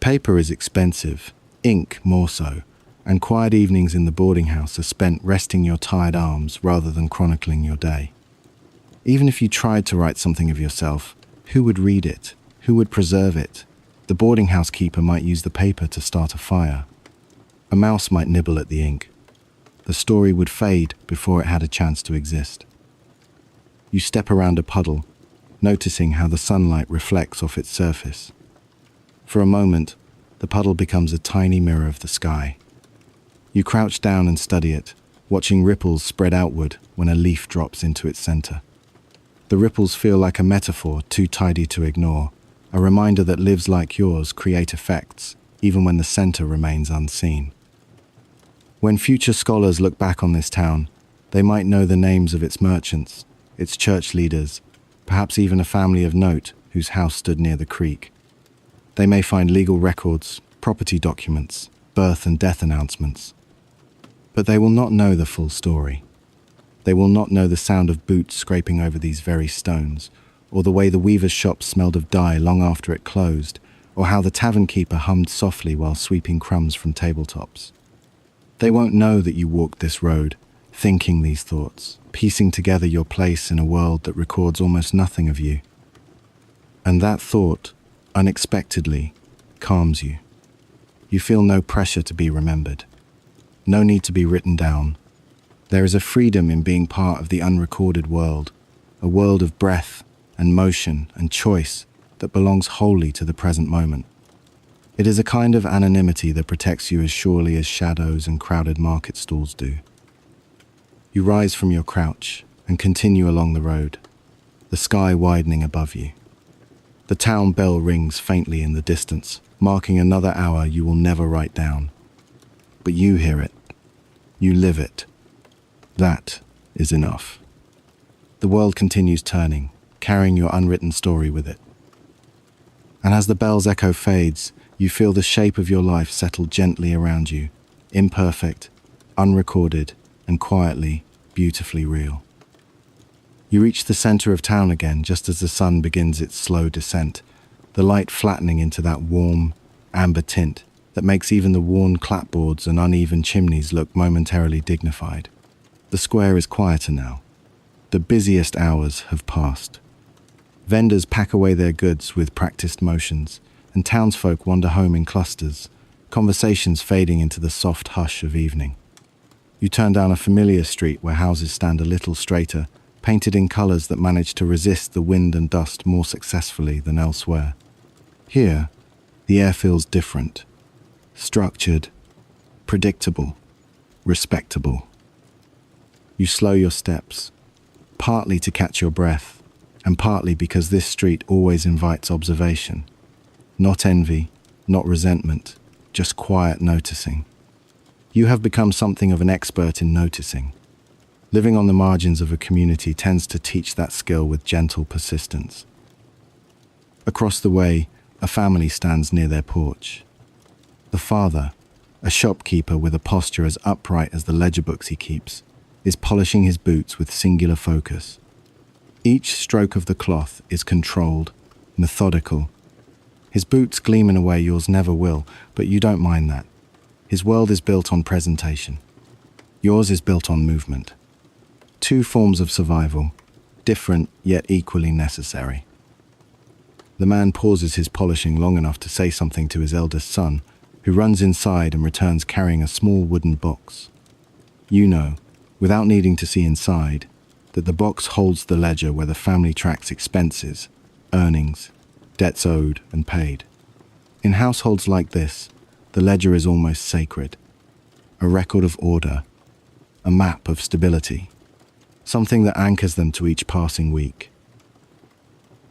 [SPEAKER 1] Paper is expensive, ink more so, and quiet evenings in the boarding house are spent resting your tired arms rather than chronicling your day. Even if you tried to write something of yourself, who would read it? Who would preserve it? The boarding house keeper might use the paper to start a fire. A mouse might nibble at the ink. The story would fade before it had a chance to exist. You step around a puddle, noticing how the sunlight reflects off its surface. For a moment, the puddle becomes a tiny mirror of the sky. You crouch down and study it, watching ripples spread outward when a leaf drops into its center. The ripples feel like a metaphor too tidy to ignore, a reminder that lives like yours create effects, even when the center remains unseen. When future scholars look back on this town, they might know the names of its merchants, its church leaders, perhaps even a family of note whose house stood near the creek. They may find legal records, property documents, birth and death announcements. But they will not know the full story. They will not know the sound of boots scraping over these very stones, or the way the weaver's shop smelled of dye long after it closed, or how the tavern keeper hummed softly while sweeping crumbs from tabletops. They won't know that you walked this road, thinking these thoughts, piecing together your place in a world that records almost nothing of you. And that thought, unexpectedly, calms you. You feel no pressure to be remembered, no need to be written down. There is a freedom in being part of the unrecorded world, a world of breath and motion and choice that belongs wholly to the present moment. It is a kind of anonymity that protects you as surely as shadows and crowded market stalls do. You rise from your crouch and continue along the road, the sky widening above you. The town bell rings faintly in the distance, marking another hour you will never write down. But you hear it. You live it. That is enough. The world continues turning, carrying your unwritten story with it. And as the bell's echo fades, you feel the shape of your life settle gently around you, imperfect, unrecorded, and quietly, beautifully real. You reach the center of town again just as the sun begins its slow descent, the light flattening into that warm, amber tint that makes even the worn clapboards and uneven chimneys look momentarily dignified. The square is quieter now. The busiest hours have passed. Vendors pack away their goods with practiced motions, and townsfolk wander home in clusters, conversations fading into the soft hush of evening. You turn down a familiar street where houses stand a little straighter, painted in colors that manage to resist the wind and dust more successfully than elsewhere. Here, the air feels different, structured, predictable, respectable. You slow your steps, partly to catch your breath, and partly because this street always invites observation. Not envy, not resentment, just quiet noticing. You have become something of an expert in noticing. Living on the margins of a community tends to teach that skill with gentle persistence. Across the way, a family stands near their porch. The father, a shopkeeper with a posture as upright as the ledger books he keeps, is polishing his boots with singular focus. Each stroke of the cloth is controlled, methodical. His boots gleam in a way yours never will, but you don't mind that. His world is built on presentation. Yours is built on movement. Two forms of survival, different yet equally necessary. The man pauses his polishing long enough to say something to his eldest son, who runs inside and returns carrying a small wooden box. You know, without needing to see inside, that the box holds the ledger where the family tracks expenses, earnings, debts owed and paid. In households like this, the ledger is almost sacred, a record of order, a map of stability, something that anchors them to each passing week.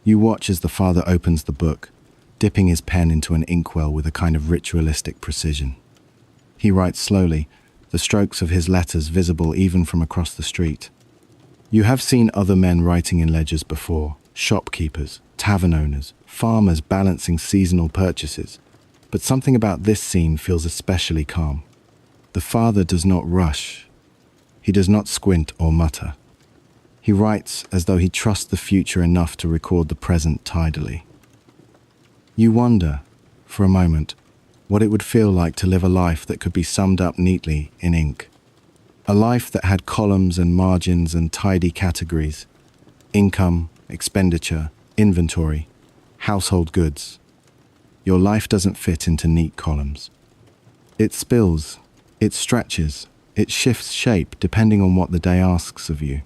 [SPEAKER 1] You watch as the father opens the book, dipping his pen into an inkwell with a kind of ritualistic precision. He writes slowly, the strokes of his letters visible even from across the street. You have seen other men writing in ledgers before, shopkeepers, tavern owners, farmers balancing seasonal purchases, but something about this scene feels especially calm. The father does not rush. He does not squint or mutter. He writes as though he trusts the future enough to record the present tidily. You wonder, for a moment, what it would feel like to live a life that could be summed up neatly in ink. A life that had columns and margins and tidy categories. Income, expenditure, inventory, household goods. Your life doesn't fit into neat columns. It spills, it stretches, it shifts shape depending on what the day asks of you.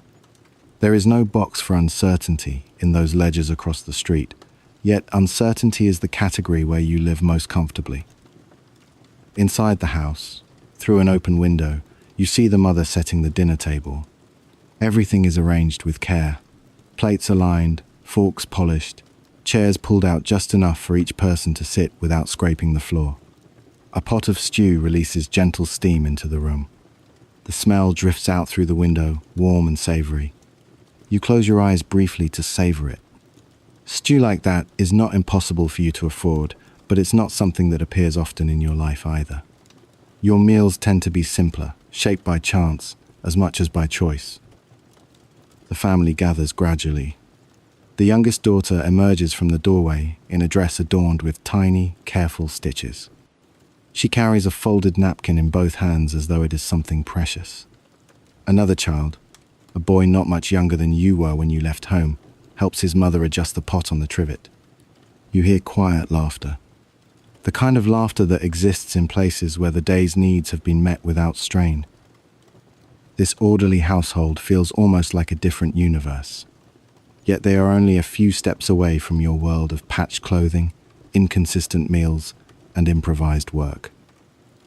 [SPEAKER 1] There is no box for uncertainty in those ledgers across the street, yet uncertainty is the category where you live most comfortably. Inside the house, through an open window, you see the mother setting the dinner table. Everything is arranged with care. Plates aligned, forks polished, chairs pulled out just enough for each person to sit without scraping the floor. A pot of stew releases gentle steam into the room. The smell drifts out through the window, warm and savory. You close your eyes briefly to savor it. Stew like that is not impossible for you to afford, but it's not something that appears often in your life either. Your meals tend to be simpler, shaped by chance as much as by choice. The family gathers gradually. The youngest daughter emerges from the doorway in a dress adorned with tiny, careful stitches. She carries a folded napkin in both hands as though it is something precious. Another child, a boy not much younger than you were when you left home, helps his mother adjust the pot on the trivet. You hear quiet laughter. The kind of laughter that exists in places where the day's needs have been met without strain. This orderly household feels almost like a different universe. Yet they are only a few steps away from your world of patched clothing, inconsistent meals, and improvised work.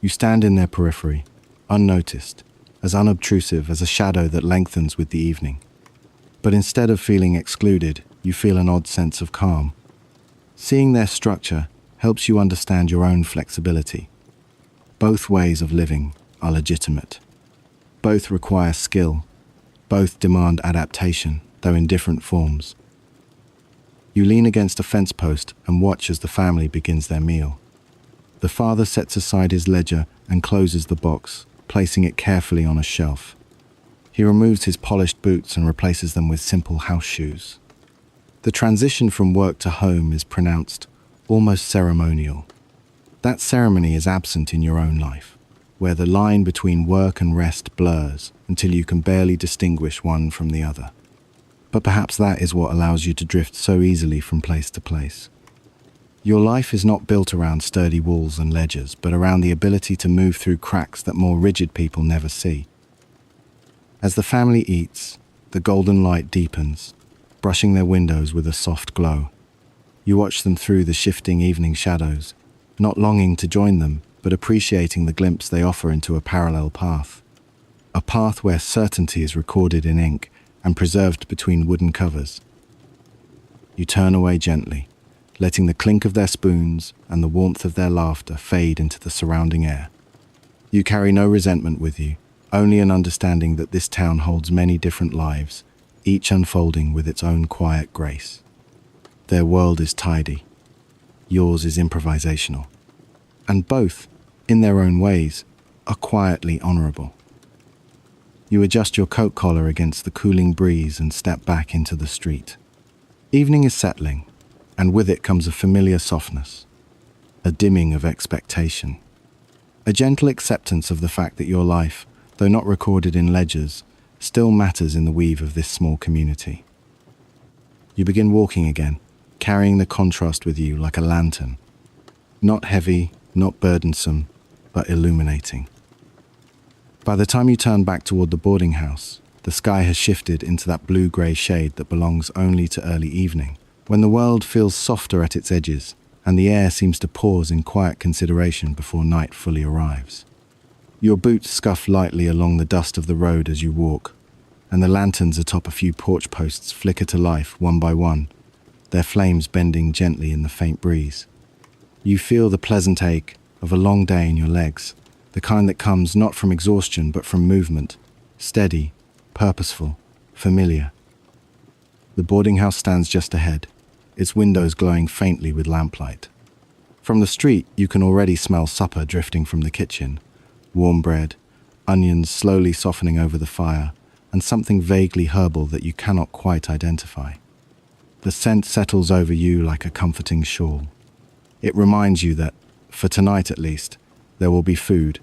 [SPEAKER 1] You stand in their periphery, unnoticed, as unobtrusive as a shadow that lengthens with the evening. But instead of feeling excluded, you feel an odd sense of calm. Seeing their structure helps you understand your own flexibility. Both ways of living are legitimate. Both require skill. Both demand adaptation, though in different forms. You lean against a fence post and watch as the family begins their meal. The father sets aside his ledger and closes the box, placing it carefully on a shelf. He removes his polished boots and replaces them with simple house shoes. The transition from work to home is pronounced, almost ceremonial. That ceremony is absent in your own life, where the line between work and rest blurs until you can barely distinguish one from the other. But perhaps that is what allows you to drift so easily from place to place. Your life is not built around sturdy walls and ledgers, but around the ability to move through cracks that more rigid people never see. As the family eats, the golden light deepens, brushing their windows with a soft glow. You watch them through the shifting evening shadows, not longing to join them, but appreciating the glimpse they offer into a parallel path. A path where certainty is recorded in ink and preserved between wooden covers. You turn away gently, letting the clink of their spoons and the warmth of their laughter fade into the surrounding air. You carry no resentment with you, only an understanding that this town holds many different lives, each unfolding with its own quiet grace. Their world is tidy. Yours is improvisational. And both, in their own ways, are quietly honorable. You adjust your coat collar against the cooling breeze and step back into the street. Evening is settling, and with it comes a familiar softness, a dimming of expectation, a gentle acceptance of the fact that your life, though not recorded in ledgers, still matters in the weave of this small community. You begin walking again, carrying the contrast with you like a lantern, not heavy, not burdensome, but illuminating. By the time you turn back toward the boarding house, the sky has shifted into that blue-grey shade that belongs only to early evening, when the world feels softer at its edges and the air seems to pause in quiet consideration before night fully arrives. Your boots scuff lightly along the dust of the road as you walk, and the lanterns atop a few porch posts flicker to life one by one, their flames bending gently in the faint breeze. You feel the pleasant ache of a long day in your legs, the kind that comes not from exhaustion but from movement, steady, purposeful, familiar. The boarding house stands just ahead, its windows glowing faintly with lamplight. From the street, you can already smell supper drifting from the kitchen, warm bread, onions slowly softening over the fire, and something vaguely herbal that you cannot quite identify. The scent settles over you like a comforting shawl. It reminds you that, for tonight at least, there will be food,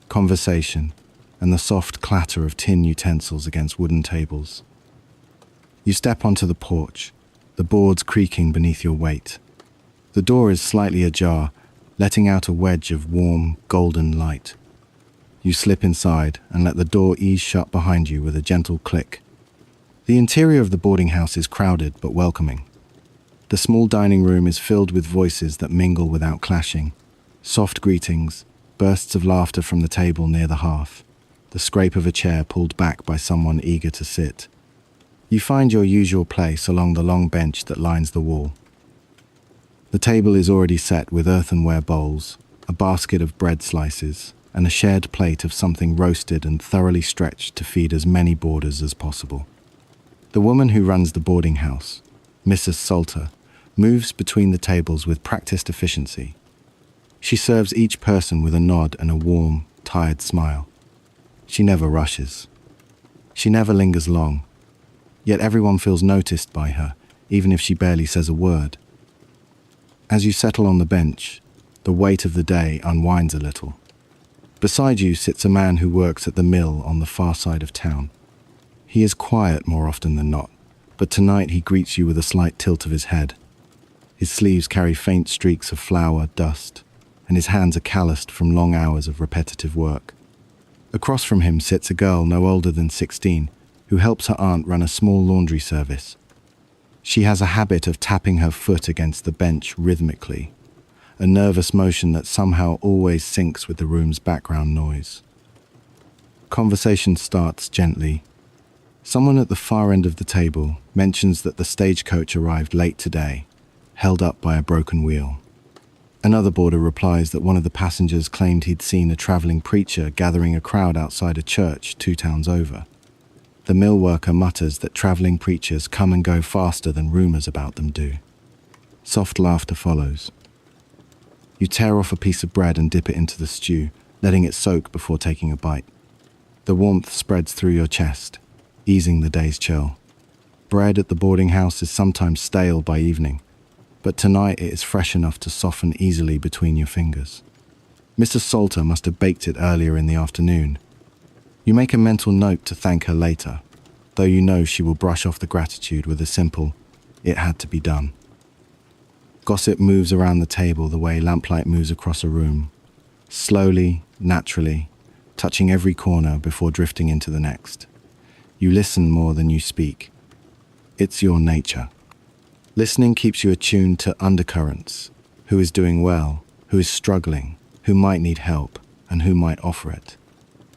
[SPEAKER 1] conversation, and the soft clatter of tin utensils against wooden tables. You step onto the porch, the boards creaking beneath your weight. The door is slightly ajar, letting out a wedge of warm, golden light. You slip inside and let the door ease shut behind you with a gentle click. The interior of the boarding house is crowded but welcoming. The small dining room is filled with voices that mingle without clashing. Soft greetings, bursts of laughter from the table near the hearth, the scrape of a chair pulled back by someone eager to sit. You find your usual place along the long bench that lines the wall. The table is already set with earthenware bowls, a basket of bread slices, and a shared plate of something roasted and thoroughly stretched to feed as many boarders as possible. The woman who runs the boarding house, Mrs. Salter, moves between the tables with practiced efficiency. She serves each person with a nod and a warm, tired smile. She never rushes. She never lingers long. Yet everyone feels noticed by her, even if she barely says a word. As you settle on the bench, the weight of the day unwinds a little. Beside you sits a man who works at the mill on the far side of town. He is quiet more often than not, but tonight he greets you with a slight tilt of his head. His sleeves carry faint streaks of flour, dust, and his hands are calloused from long hours of repetitive work. Across from him sits a girl no older than 16, who helps her aunt run a small laundry service. She has a habit of tapping her foot against the bench rhythmically, a nervous motion that somehow always syncs with the room's background noise. Conversation starts gently. Someone at the far end of the table mentions that the stagecoach arrived late today, held up by a broken wheel. Another boarder replies that one of the passengers claimed he'd seen a travelling preacher gathering a crowd outside a church 2 towns over. The mill worker mutters that travelling preachers come and go faster than rumours about them do. Soft laughter follows. You tear off a piece of bread and dip it into the stew, letting it soak before taking a bite. The warmth spreads through your chest, easing the day's chill. Bread at the boarding house is sometimes stale by evening, but tonight it is fresh enough to soften easily between your fingers. Mrs. Salter must have baked it earlier in the afternoon. You make a mental note to thank her later, though you know she will brush off the gratitude with a simple, "It had to be done." Gossip moves around the table the way lamplight moves across a room, slowly, naturally, touching every corner before drifting into the next. You listen more than you speak. It's your nature. Listening keeps you attuned to undercurrents, who is doing well, who is struggling, who might need help, and who might offer it.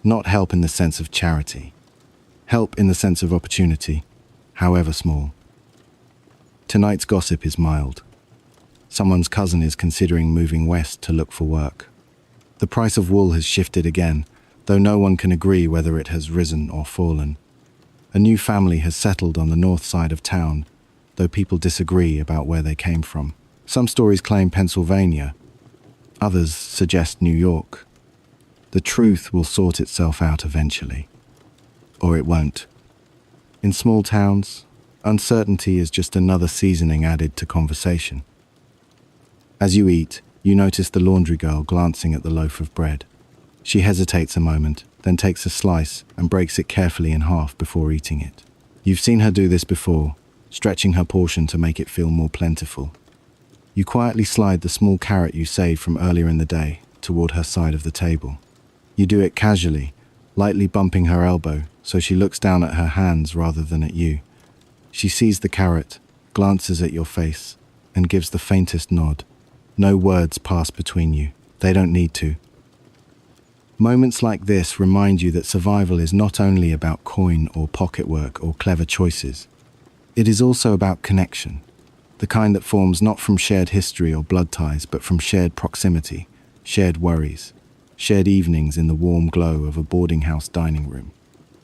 [SPEAKER 1] Not help in the sense of charity. Help in the sense of opportunity, however small. Tonight's gossip is mild. Someone's cousin is considering moving west to look for work. The price of wool has shifted again, though no one can agree whether it has risen or fallen. A new family has settled on the north side of town, though people disagree about where they came from. Some stories claim Pennsylvania. Others suggest New York. The truth will sort itself out eventually. Or it won't. In small towns, uncertainty is just another seasoning added to conversation. As you eat, you notice the laundry girl glancing at the loaf of bread. She hesitates a moment, then takes a slice and breaks it carefully in half before eating it. You've seen her do this before, stretching her portion to make it feel more plentiful. You quietly slide the small carrot you saved from earlier in the day toward her side of the table. You do it casually, lightly bumping her elbow so she looks down at her hands rather than at you. She sees the carrot, glances at your face, and gives the faintest nod. No words pass between you. They don't need to. Moments like this remind you that survival is not only about coin or pocket work or clever choices. It is also about connection, the kind that forms not from shared history or blood ties, but from shared proximity, shared worries, shared evenings in the warm glow of a boarding house dining room.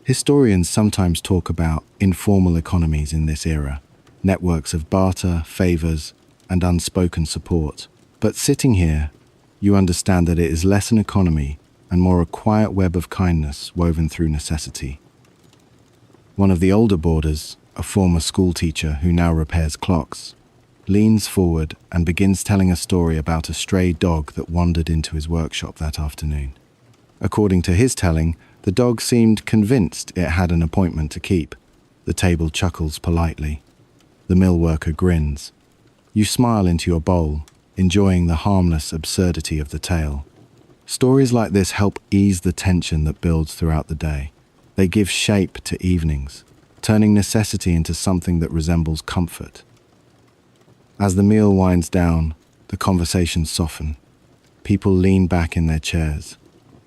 [SPEAKER 1] Historians sometimes talk about informal economies in this era, networks of barter, favors, and unspoken support. But sitting here, you understand that it is less an economy and more a quiet web of kindness woven through necessity. One of the older boarders, a former school teacher who now repairs clocks, leans forward and begins telling a story about a stray dog that wandered into his workshop that afternoon. According to his telling, the dog seemed convinced it had an appointment to keep. The table chuckles politely. The mill worker grins. You smile into your bowl, enjoying the harmless absurdity of the tale. Stories like this help ease the tension that builds throughout the day. They give shape to evenings, turning necessity into something that resembles comfort. As the meal winds down, the conversations soften. People lean back in their chairs.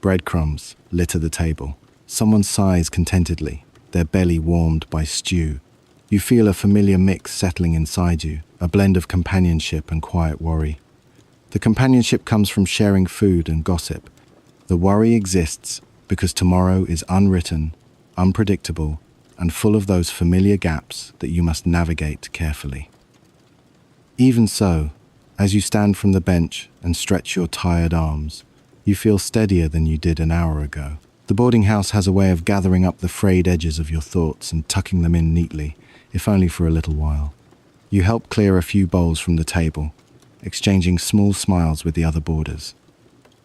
[SPEAKER 1] Breadcrumbs litter the table. Someone sighs contentedly, their belly warmed by stew. You feel a familiar mix settling inside you, a blend of companionship and quiet worry. The companionship comes from sharing food and gossip. The worry exists because tomorrow is unwritten, unpredictable, and full of those familiar gaps that you must navigate carefully. Even so, as you stand from the bench and stretch your tired arms, you feel steadier than you did an hour ago. The boarding house has a way of gathering up the frayed edges of your thoughts and tucking them in neatly, if only for a little while. You help clear a few bowls from the table, exchanging small smiles with the other boarders.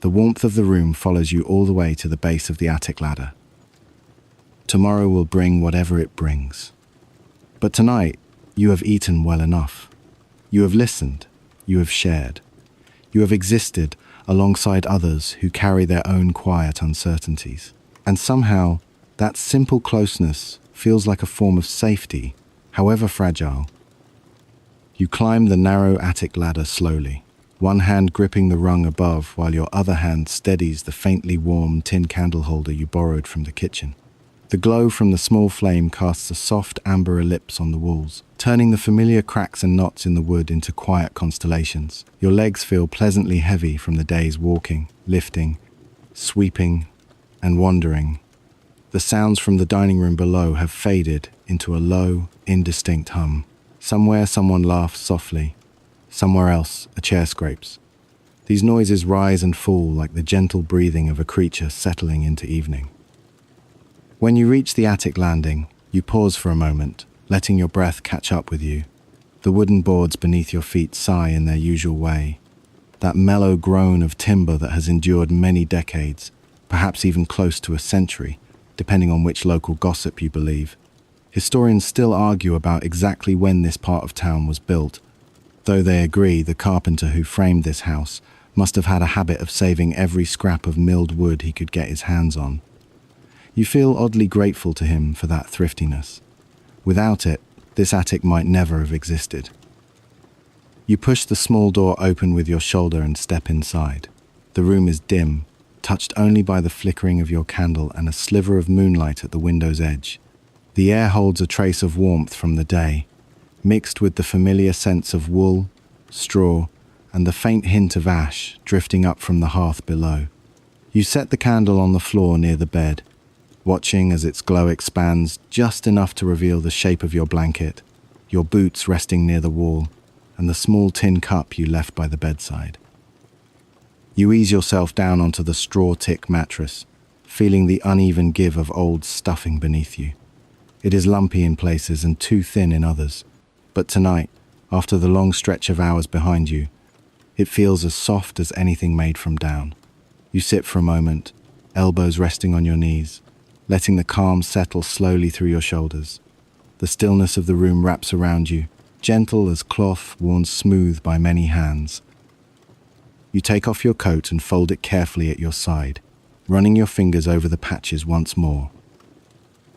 [SPEAKER 1] The warmth of the room follows you all the way to the base of the attic ladder. Tomorrow will bring whatever it brings. But tonight, you have eaten well enough. You have listened. You have shared. You have existed alongside others who carry their own quiet uncertainties. And somehow, that simple closeness feels like a form of safety, however fragile. You climb the narrow attic ladder slowly, one hand gripping the rung above while your other hand steadies the faintly warm tin candle holder you borrowed from the kitchen. The glow from the small flame casts a soft amber ellipse on the walls, turning the familiar cracks and knots in the wood into quiet constellations. Your legs feel pleasantly heavy from the day's walking, lifting, sweeping, and wandering. The sounds from the dining room below have faded into a low, indistinct hum. Somewhere someone laughs softly, somewhere else a chair scrapes. These noises rise and fall like the gentle breathing of a creature settling into evening. When you reach the attic landing, you pause for a moment, letting your breath catch up with you. The wooden boards beneath your feet sigh in their usual way, that mellow groan of timber that has endured many decades, perhaps even close to a century, depending on which local gossip you believe. Historians still argue about exactly when this part of town was built, though they agree the carpenter who framed this house must have had a habit of saving every scrap of milled wood he could get his hands on. You feel oddly grateful to him for that thriftiness. Without it, this attic might never have existed. You push the small door open with your shoulder and step inside. The room is dim, touched only by the flickering of your candle and a sliver of moonlight at the window's edge. The air holds a trace of warmth from the day, mixed with the familiar scents of wool, straw, and the faint hint of ash drifting up from the hearth below. You set the candle on the floor near the bed, watching as its glow expands just enough to reveal the shape of your blanket, your boots resting near the wall, and the small tin cup you left by the bedside. You ease yourself down onto the straw tick mattress, feeling the uneven give of old stuffing beneath you. It is lumpy in places and too thin in others, but tonight, after the long stretch of hours behind you, it feels as soft as anything made from down. You sit for a moment, elbows resting on your knees, letting the calm settle slowly through your shoulders. The stillness of the room wraps around you, gentle as cloth worn smooth by many hands. You take off your coat and fold it carefully at your side, running your fingers over the patches once more.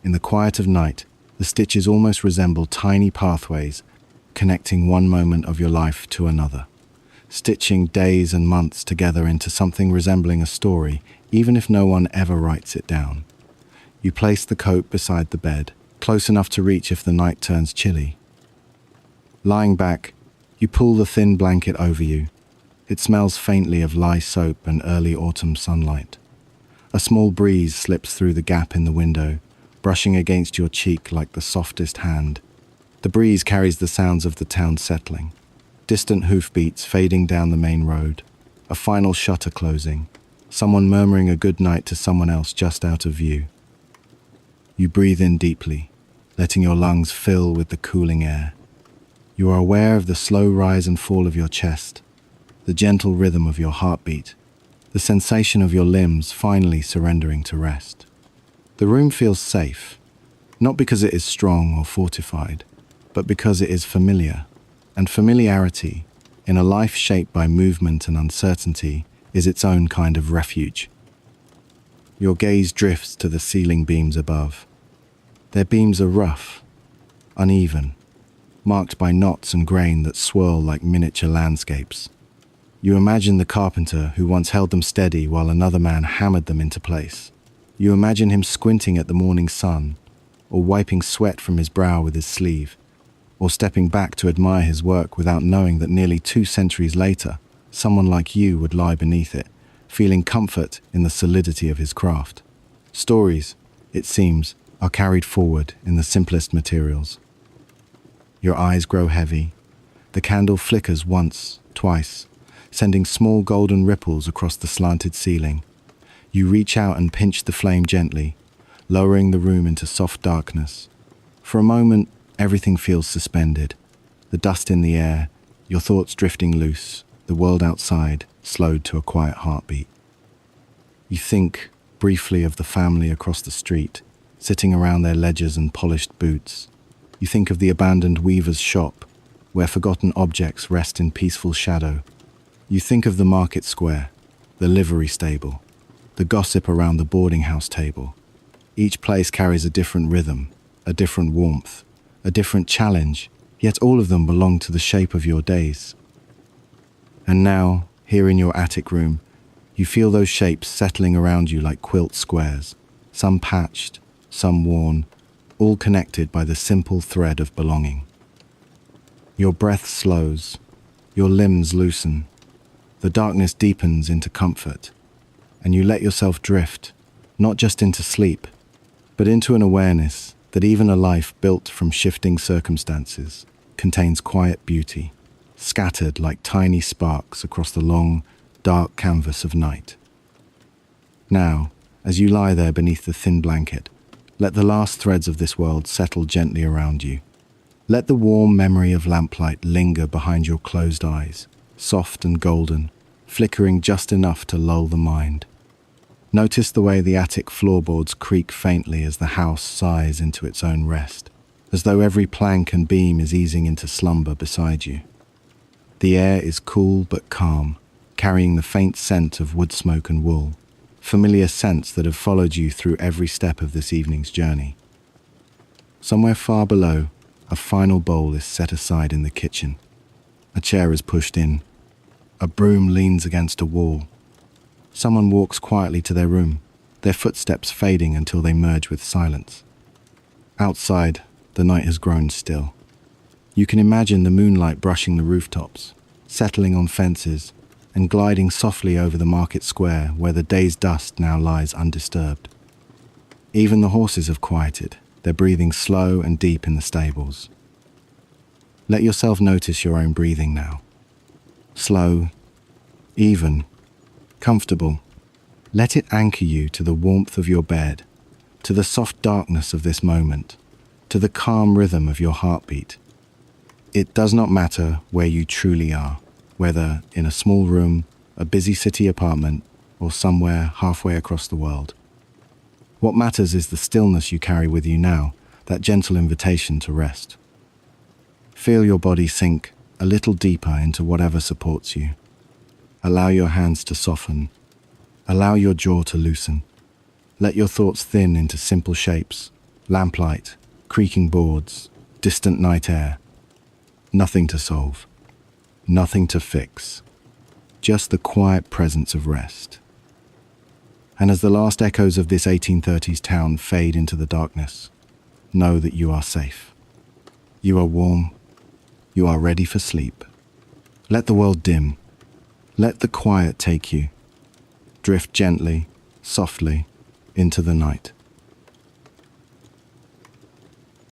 [SPEAKER 1] In the quiet of night, the stitches almost resemble tiny pathways, connecting one moment of your life to another, stitching days and months together into something resembling a story, even if no one ever writes it down. You place the coat beside the bed, close enough to reach if the night turns chilly. Lying back, you pull the thin blanket over you. It smells faintly of lye soap and early autumn sunlight. A small breeze slips through the gap in the window, brushing against your cheek like the softest hand. The breeze carries the sounds of the town settling, distant hoofbeats fading down the main road, a final shutter closing, someone murmuring a good night to someone else just out of view. You breathe in deeply, letting your lungs fill with the cooling air. You are aware of the slow rise and fall of your chest, the gentle rhythm of your heartbeat, the sensation of your limbs finally surrendering to rest. The room feels safe, not because it is strong or fortified, but because it is familiar. And familiarity, in a life shaped by movement and uncertainty, is its own kind of refuge. Your gaze drifts to the ceiling beams above. Their beams are rough, uneven, marked by knots and grain that swirl like miniature landscapes. You imagine the carpenter who once held them steady while another man hammered them into place. You imagine him squinting at the morning sun, or wiping sweat from his brow with his sleeve, or stepping back to admire his work without knowing that nearly 2 centuries later, Someone like you would lie beneath it, feeling comfort in the solidity of his craft. Stories, it seems, are carried forward in the simplest materials. Your eyes grow heavy. The candle flickers once, twice, sending small golden ripples across the slanted ceiling. You reach out and pinch the flame gently, lowering the room into soft darkness. For a moment, everything feels suspended. The dust in the air, your thoughts drifting loose, the world outside slowed to a quiet heartbeat. You think briefly of the family across the street, sitting around their ledgers and polished boots. You think of the abandoned weaver's shop, where forgotten objects rest in peaceful shadow. You think of the market square, the livery stable, the gossip around the boarding house table. Each place carries a different rhythm, a different warmth, a different challenge, yet all of them belong to the shape of your days. And now, here in your attic room, you feel those shapes settling around you like quilt squares, some patched, some worn, all connected by the simple thread of belonging. Your breath slows, your limbs loosen, the darkness deepens into comfort, and you let yourself drift, not just into sleep, but into an awareness that even a life built from shifting circumstances contains quiet beauty, scattered like tiny sparks across the long, dark canvas of night. Now, as you lie there beneath the thin blanket, let the last threads of this world settle gently around you. Let the warm memory of lamplight linger behind your closed eyes, soft and golden, flickering just enough to lull the mind. Notice the way the attic floorboards creak faintly as the house sighs into its own rest, as though every plank and beam is easing into slumber beside you. The air is cool but calm, carrying the faint scent of wood smoke and wool, familiar scents that have followed you through every step of this evening's journey. Somewhere far below, a final bowl is set aside in the kitchen. A chair is pushed in. A broom leans against a wall. Someone walks quietly to their room, their footsteps fading until they merge with silence. Outside, the night has grown still. You can imagine the moonlight brushing the rooftops, settling on fences, and gliding softly over the market square where the day's dust now lies undisturbed. Even the horses have quieted, their breathing slow and deep in the stables. Let yourself notice your own breathing now. Slow, even, comfortable. Let it anchor you to the warmth of your bed, to the soft darkness of this moment, to the calm rhythm of your heartbeat. It does not matter where you truly are, whether in a small room, a busy city apartment, or somewhere halfway across the world. What matters is the stillness you carry with you now, that gentle invitation to rest. Feel your body sink a little deeper into whatever supports you. Allow your hands to soften. Allow your jaw to loosen. Let your thoughts thin into simple shapes, lamplight, creaking boards, distant night air. Nothing to solve. Nothing to fix. Just the quiet presence of rest. And as the last echoes of this 1830s town fade into the darkness, know that you are safe. You are warm. You are ready for sleep. Let the world dim. Let the quiet take you. Drift gently, softly, into the night.